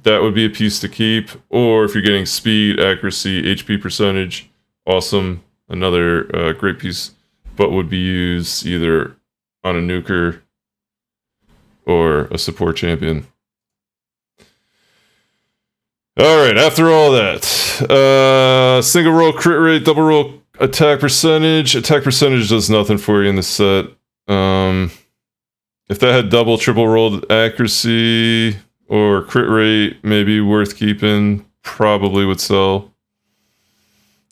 that would be a piece to keep. Or if you're getting speed, accuracy, HP percentage, awesome. Another great piece, but would be used either on a nuker or a support champion. Alright, after all that, single roll crit rate, double roll attack percentage. Attack percentage does nothing for you in this set. If that had double, triple rolled accuracy or crit rate, maybe worth keeping, probably would sell.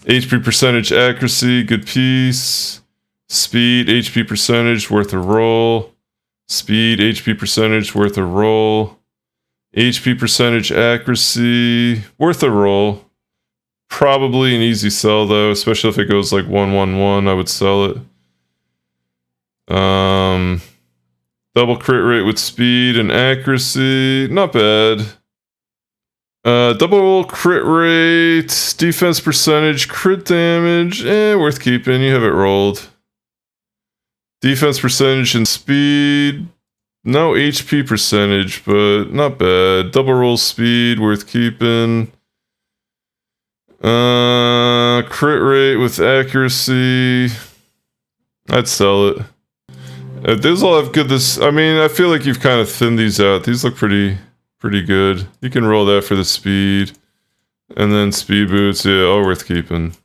HP percentage accuracy, good piece. Speed, HP percentage, worth a roll. Speed, HP percentage, worth a roll. HP percentage accuracy, worth a roll. Probably an easy sell though, especially if it goes like 1-1-1, I would sell it. Double crit rate with speed and accuracy, not bad. Double crit rate, defense percentage, crit damage, worth keeping, you have it rolled. Defense percentage and speed, no HP percentage, but not bad. Double roll speed, worth keeping. Crit rate with accuracy, I'd sell it. These all have good, I mean, I feel like you've kind of thinned these out. These look pretty good. You can roll that for the speed. And then speed boots, yeah, all worth keeping.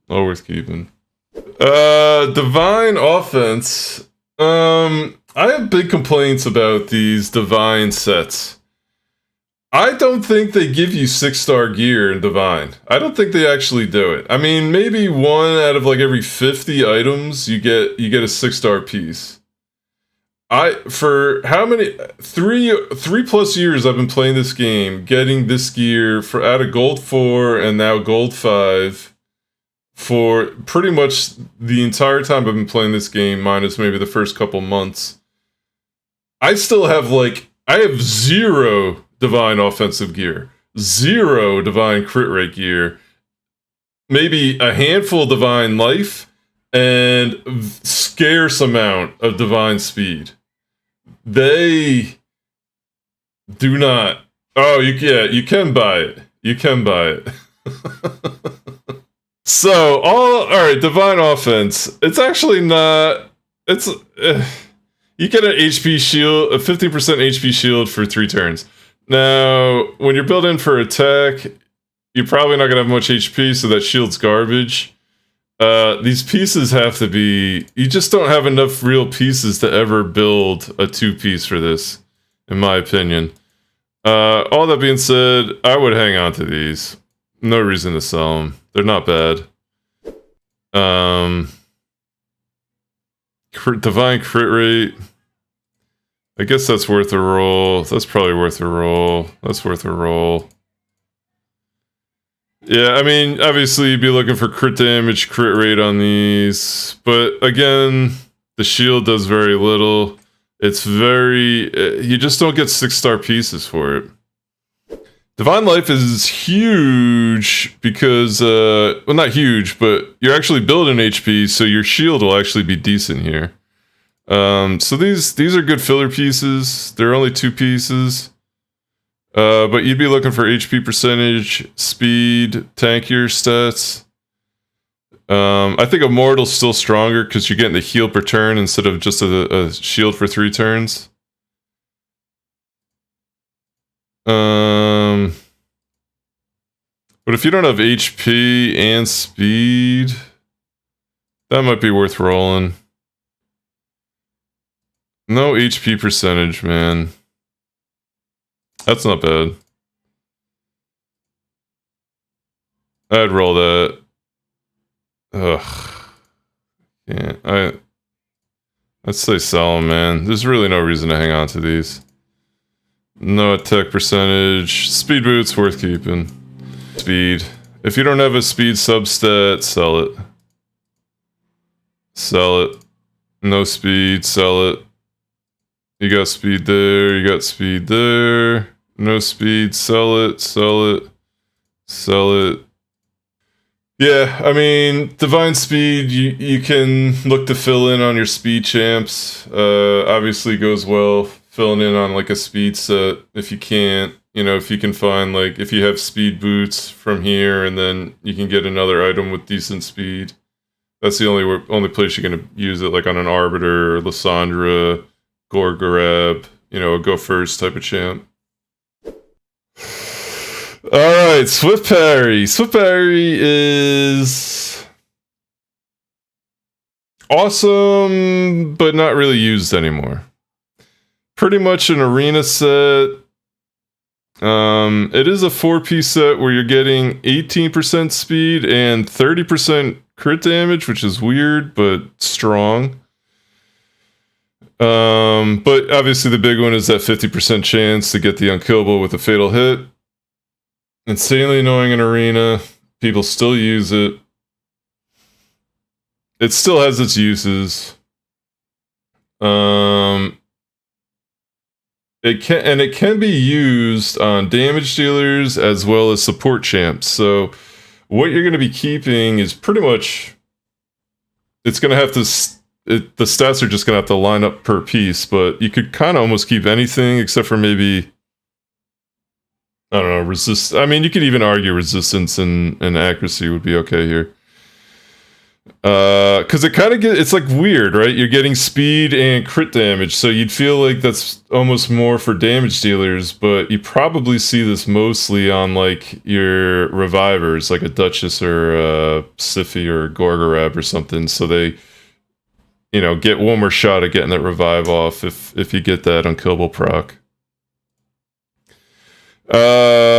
All worth keeping. Divine offense. I have big complaints about these divine sets. I don't think they give you 6-star gear in Divine. I don't think they actually do it. I mean, maybe 1 out of like every 50 items you get a 6-star piece. For how many 3+ years I've been playing this game, getting this gear for out of gold 4 and now gold 5 for pretty much the entire time I've been playing this game, minus maybe the first couple months. I still have I have 0 divine offensive gear, 0 divine crit rate gear, maybe a handful of divine life, and scarce amount of divine speed. They do not. Oh, you can buy it. You can buy it. So all right, divine offense. It's actually not. It's you get an HP shield, a 50% HP shield for 3 turns. Now, when you're building for attack, you're probably not gonna have much HP, so that shield's garbage. These pieces have to be... You just don't have enough real pieces to ever build a 2-piece for this, in my opinion. All that being said, I would hang on to these. No reason to sell them. They're not bad. Divine crit rate. I guess that's worth a roll. That's probably worth a roll. That's worth a roll. Yeah, I mean, obviously you'd be looking for crit damage, crit rate on these. But again, the shield does very little. It's very... you just don't get 6-star pieces for it. Divine Life is huge because... well, not huge, but you're actually building HP, so your shield will actually be decent here. So these are good filler pieces. They're only 2 pieces. But you'd be looking for HP percentage, speed, tankier stats. I think Immortal's still stronger because you're getting the heal per turn instead of just a shield for 3 turns. But if you don't have HP and speed, that might be worth rolling. No HP percentage, man. That's not bad. I'd roll that. Ugh. Yeah, I'd say sell them, man. There's really no reason to hang on to these. No attack percentage. Speed boots worth keeping. Speed. If you don't have a speed substat, sell it. Sell it. No speed, sell it. You got speed there, you got speed there. No speed, sell it, sell it, sell it. Yeah, I mean, Divine Speed, you can look to fill in on your speed champs. Obviously goes well filling in on like a speed set if you can't. You know, if you can find like, if you have speed boots from here and then you can get another item with decent speed. That's the only place you're going to use it, like on an Arbiter, or Lysandra, Gorgorab, you know, a go first type of champ. Alright, Swift Parry. Swift Parry is awesome, but not really used anymore. Pretty much an arena set. It is a 4-piece set where you're getting 18% speed and 30% crit damage, which is weird, but strong. But obviously the big one is that 50% chance to get the unkillable with a fatal hit. Insanely annoying in arena. People still use it. It still has its uses. It can be used on damage dealers as well as support champs. So what you're going to be keeping is pretty much, it's going to have to, the stats are just going to have to line up per piece, but you could kind of almost keep anything except for maybe, I don't know, resist. I mean, you could even argue resistance and accuracy would be okay here. Because it kind of it's like weird, right? You're getting speed and crit damage, so you'd feel like that's almost more for damage dealers, but you probably see this mostly on like your revivers, like a Duchess or a Siphi or a Gorgorab or something, so they, you know, get one more shot at getting that revive off if you get that unkillable proc.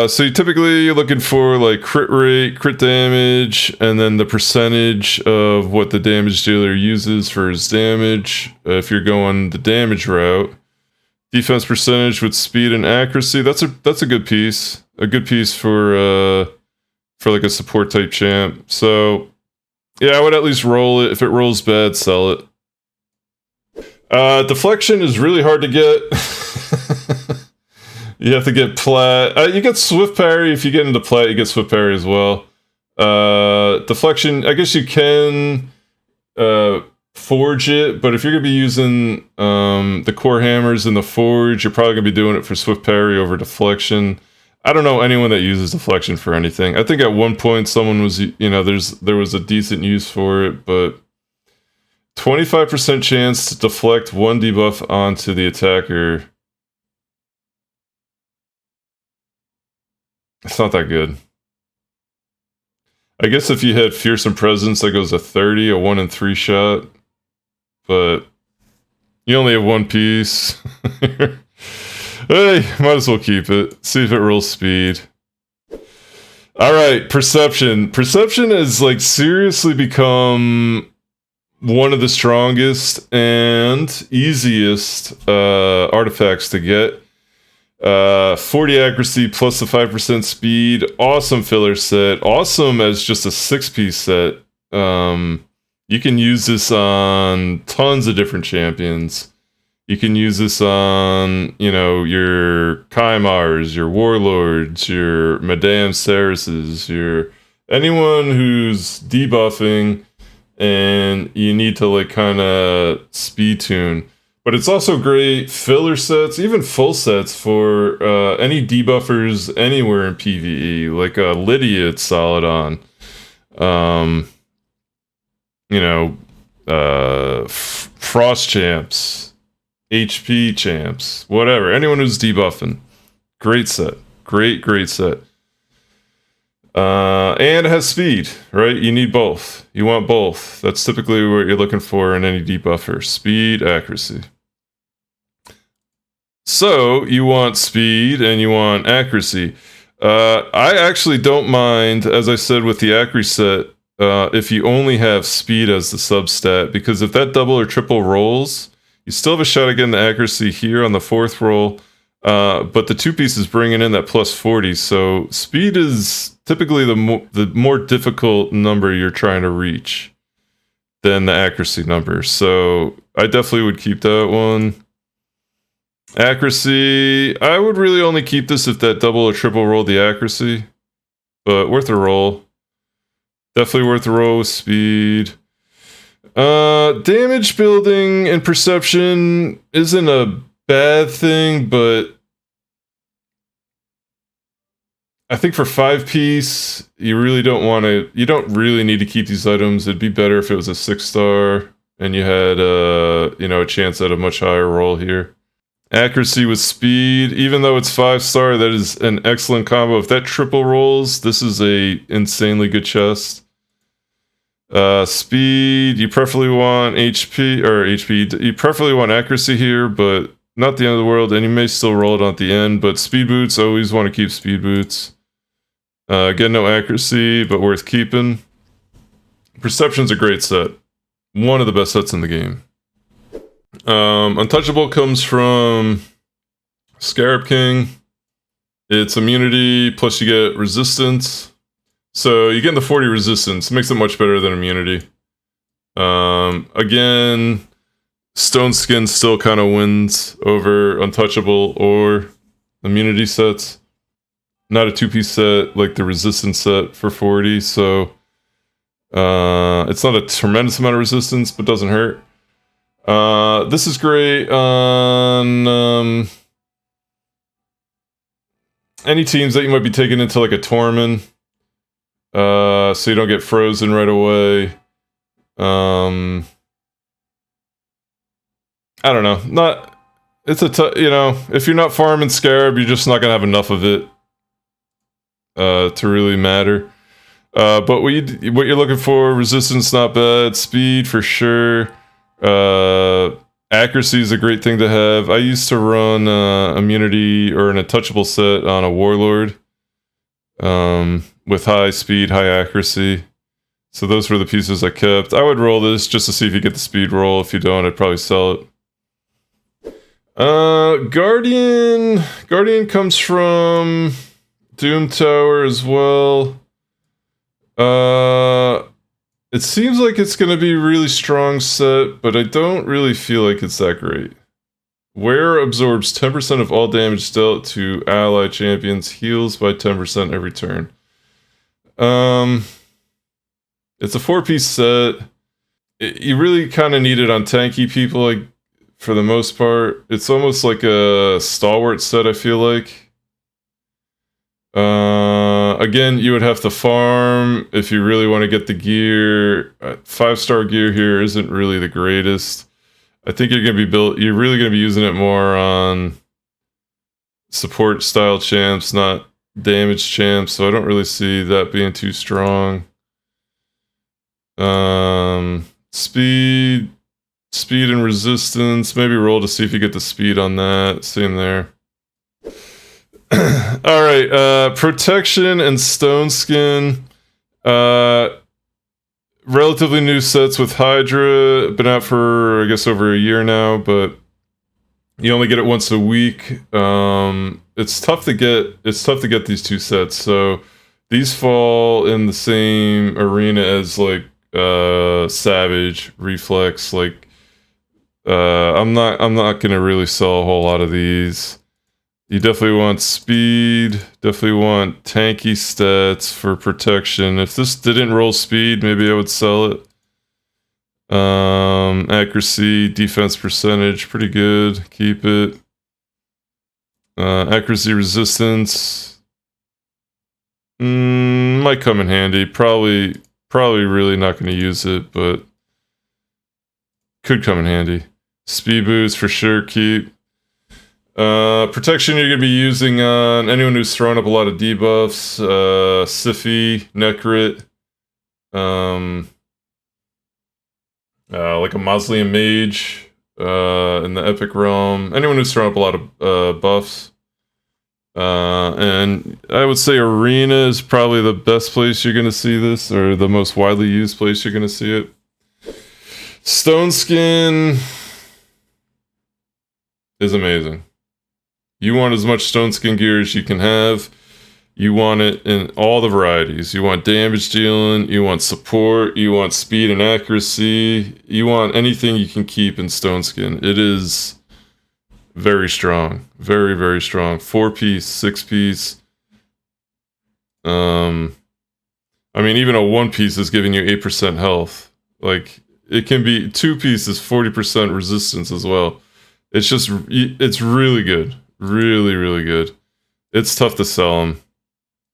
So you're looking for like crit rate, crit damage, and then the percentage of what the damage dealer uses for his damage. If you're going the damage route, defense percentage with speed and accuracy. That's a good piece. A good piece for like a support type champ. So yeah, I would at least roll it. If it rolls bad, sell it. Deflection is really hard to get. You have to get plat. You get Swift Parry. If you get into plat, you get Swift Parry as well. Deflection, I guess you can forge it, but if you're going to be using the core hammers in the forge, you're probably going to be doing it for Swift Parry over deflection. I don't know anyone that uses deflection for anything. I think at one point someone was, you know, there was a decent use for it, but 25% chance to deflect one debuff onto the attacker. It's not that good. I guess if you had Fearsome Presence, that goes to 30, a 1 in 3 shot. But you only have one piece. Hey, might as well keep it. See if it rolls speed. Alright, Perception. Perception has like seriously become one of the strongest and easiest artifacts to get. 40 accuracy plus the 5% speed. Awesome filler set. Awesome as just a 6-piece set. You can use this on tons of different champions. You can use this on, you know, your Kaimars, your Warlords, your Madame Cerises, your anyone who's debuffing and you need to like kind of speed tune. But it's also great filler sets, even full sets for any debuffers anywhere in PvE. Like Lydia, it's solid on. You know, Frost champs, HP champs, whatever. Anyone who's debuffing. Great set. Great set. And it has speed, right? You need both. You want both. That's typically what you're looking for in any debuffer. Speed, accuracy. So, you want speed and you want accuracy. I actually don't mind, as I said with the accuracy set, if you only have speed as the substat, because if that double or triple rolls, you still have a shot at getting the accuracy here on the 4th roll, but the 2-piece is bringing in that plus 40, so speed is typically the more difficult number you're trying to reach. than the accuracy number. So I definitely would keep that one. Accuracy, I would really only keep this if that double or triple rolled the accuracy, but worth a roll. Definitely worth a roll with speed. Damage building and perception isn't a bad thing, but I think for 5-piece, you don't really need to keep these items. It'd be better if it was a 6-star and you had a chance at a much higher roll here. Accuracy with speed, even though it's 5-star, that is an excellent combo. If that triple rolls, this is a insanely good chest. Speed, you preferably want HP. You preferably want accuracy here, but not the end of the world, and you may still roll it at the end, but speed boots, always want to keep speed boots. Again, no accuracy, but worth keeping. Perception's a great set. One of the best sets in the game. Untouchable comes from Scarab King. It's immunity, plus you get resistance. So you get the 40 resistance, makes it much better than immunity. Again, Stone Skin still kind of wins over Untouchable or immunity sets. Not a 2-piece set like the resistance set for 40, so it's not a tremendous amount of resistance, but doesn't hurt. This is great on any teams that you might be taking into like a Torment, so you don't get frozen right away. I don't know. If you're not farming Scarab, you're just not gonna have enough of it to really matter. But what you're looking for, resistance not bad, speed for sure. Accuracy is a great thing to have. I used to run immunity or an Untouchable set on a Warlord with high speed, high accuracy. So those were the pieces I kept. I would roll this just to see if you get the speed roll. If you don't, I'd probably sell it. Guardian comes from Doom Tower as well. It seems like it's going to be a really strong set, but I don't really feel like it's that great. Wear absorbs 10% of all damage dealt to ally champions, heals by 10% every turn. It's a 4-piece set. You really kind of need it on tanky people, like, for the most part. It's almost like a Stalwart set, I feel like. Again, you would have to farm if you really want to get the gear. 5-star gear here isn't really the greatest. I think you're really gonna be using it more on support style champs, not damage champs, so I don't really see that being too strong. Speed and resistance, maybe roll to see if you get the speed on that. Same there. Alright, protection and stone skin. Relatively new sets with Hydra. Been out for, I guess, over a year now, but you only get it once a week. It's tough to get these two sets, so these fall in the same arena as like Savage, Reflex, like I'm not gonna really sell a whole lot of these. You definitely want speed, definitely want tanky stats for protection. If this didn't roll speed, maybe I would sell it. Accuracy, defense percentage, pretty good. Keep it. Accuracy resistance. Might come in handy. Probably really not going to use it, but could come in handy. Speed boost for sure, keep. Protection you're going to be using on anyone who's thrown up a lot of debuffs, Siphi, Necrit, like a Mausoleum Mage, in the Epic Realm, anyone who's thrown up a lot of buffs. And I would say Arena is probably the best place you're going to see this, or the most widely used place you're going to see it. Stone Skin is amazing. You want as much Stone Skin gear as you can have. You want it in all the varieties. You want damage dealing, you want support, you want speed and accuracy, you want anything you can keep in Stone Skin. It is very strong. Very, very strong. 4-piece, 6-piece. I mean, even a 1-piece is giving you 8% health. Like, it can be 2-piece is 40% resistance as well. It's just, it's really good. Really, really good. It's tough to sell them.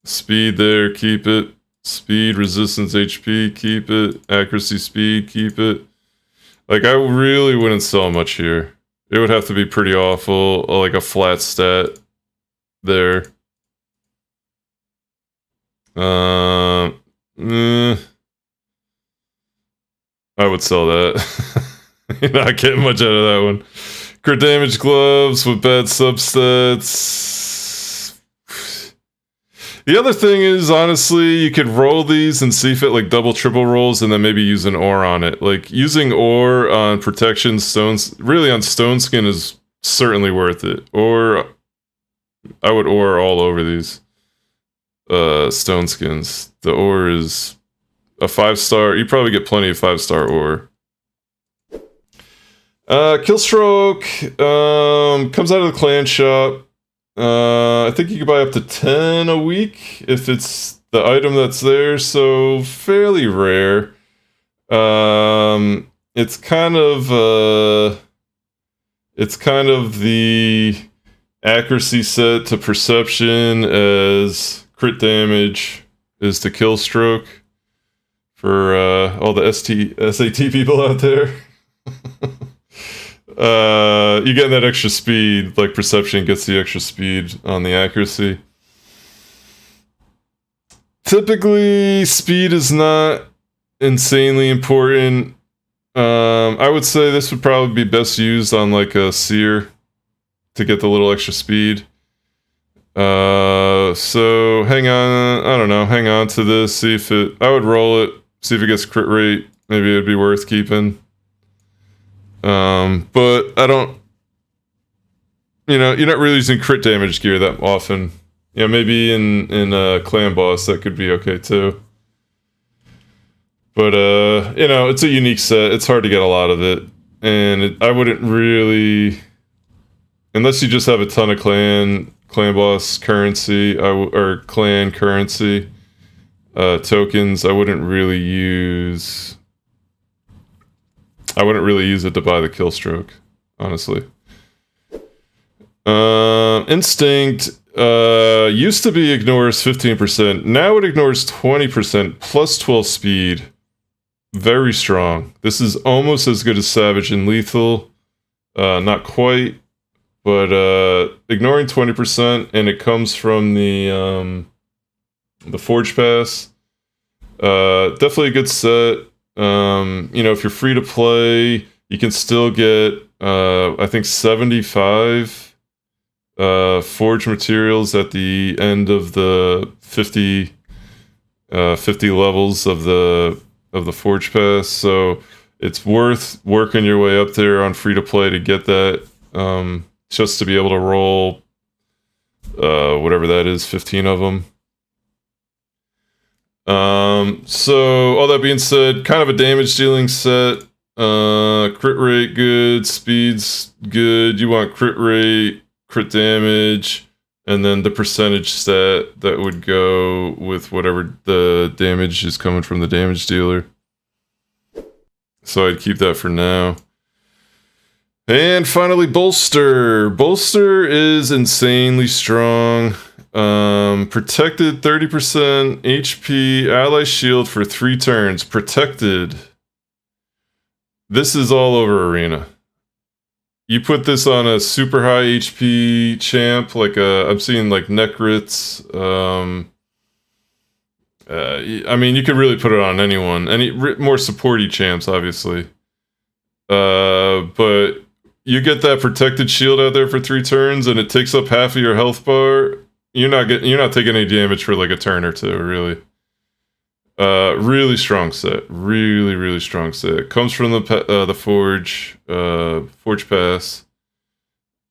Speed there, keep it. Speed, resistance, HP, keep it. Accuracy, speed, keep it. Like, I really wouldn't sell much here. It would have to be pretty awful, like a flat stat there. I would sell that. You're not getting much out of that one. Crit damage gloves with bad substats. The other thing is, honestly, you could roll these and see if it like double, triple rolls, and then maybe use an ore on it. Like, using ore on protection stones, really on Stone Skin is certainly worth it. Or, I would ore all over these Stone Skins. The ore is a 5-star. You probably get plenty of 5-star ore. Killstroke comes out of the clan shop. I think you can buy up to 10 a week if it's the item that's there, so fairly rare. It's kind of the accuracy set to perception as crit damage is to Killstroke for all the SAT people out there. You get that extra speed, like perception gets the extra speed on the accuracy. Typically, speed is not insanely important. I would say this would probably be best used on like a seer to get the little extra speed. So hang on, I don't know, hang on to this, see if it, I would roll it, see if it gets crit rate, maybe it'd be worth keeping. But I don't, you're not really using crit damage gear that often. Maybe in a clan boss that could be okay too. But, it's a unique set, it's hard to get a lot of it. And I wouldn't really, unless you just have a ton of clan boss currency, or clan currency, tokens, I wouldn't really use it to buy the Killstroke, honestly. Instinct used to be ignores 15%. Now it ignores 20% plus 12 speed. Very strong. This is almost as good as Savage and Lethal. Not quite, but ignoring 20%, and it comes from the Forge Pass. Definitely a good set. If you're free to play, you can still get, I think 75 forge materials at the end of the 50 levels of the Forge Pass. So it's worth working your way up there on free to play to get that, just to be able to roll whatever that is, 15 of them. So all that being said, kind of a damage dealing set. Crit rate good, speed's good. You want crit rate, crit damage, and then the percentage stat that would go with whatever the damage is coming from the damage dealer. So I'd keep that for now. And finally, Bolster. Bolster is insanely strong. Protected 30% HP, ally shield for 3 turns. Protected. This is all over Arena. You put this on a super high HP champ, like I'm seeing like Necrits. I mean, you could really put it on anyone. Any more supporty champs, obviously. But you get that protected shield out there for 3 turns, and it takes up half of your health bar. You're not taking any damage for like a turn or two, really. Really strong set. Really, really strong set. It comes from the Forge Pass.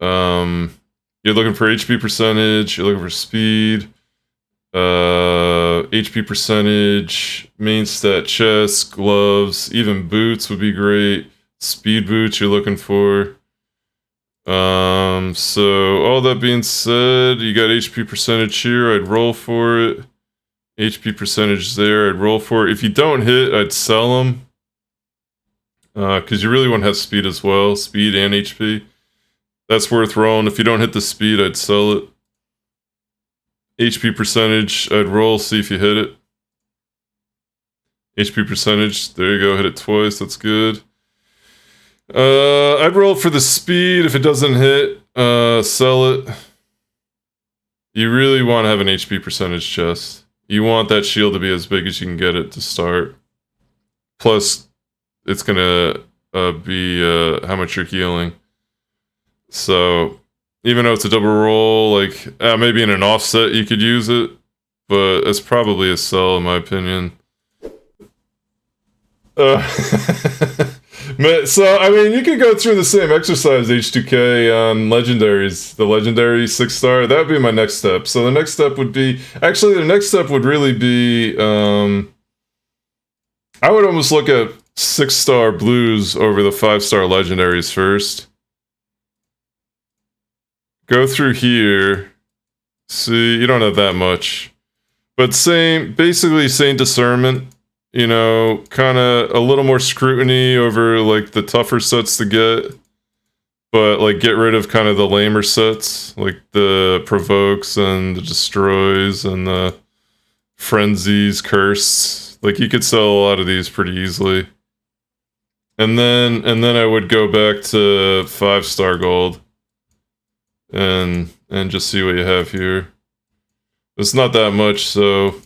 You're looking for HP percentage. You're looking for speed. HP percentage, main stat, chest, gloves, even boots would be great. Speed boots you're looking for. So all that being said, you got HP percentage here, I'd roll for it. HP percentage there, I'd roll for it. If you don't hit, I'd sell them. Because you really want to have speed as well, speed and HP. That's worth rolling. If you don't hit the speed, I'd sell it. HP percentage, I'd roll, see if you hit it. HP percentage, there you go, hit it twice, that's good. I'd roll for the speed. If it doesn't hit, sell it. You really want to have an HP percentage chest. You want that shield to be as big as you can get it to start. Plus, it's gonna be how much you're healing. So, even though it's a double roll, like, maybe in an offset you could use it, but it's probably a sell in my opinion. So, I mean, you could go through the same exercise, H2K, on legendaries. The legendary 6-star, that would be my next step. So the next step would be... Actually, the next step would really be... I would almost look at 6-star blues over the 5-star legendaries first. Go through here. See, you don't have that much. But basically same discernment. You know, kind of a little more scrutiny over, like, the tougher sets to get. But, like, get rid of kind of the lamer sets. Like the Provokes and the Destroys and the Frenzies, Curse. Like, you could sell a lot of these pretty easily. And then I would go back to 5-star gold. And just see what you have here. It's not that much, so...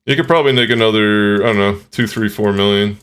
You could probably make another, I don't know, 2, 3, 4 million.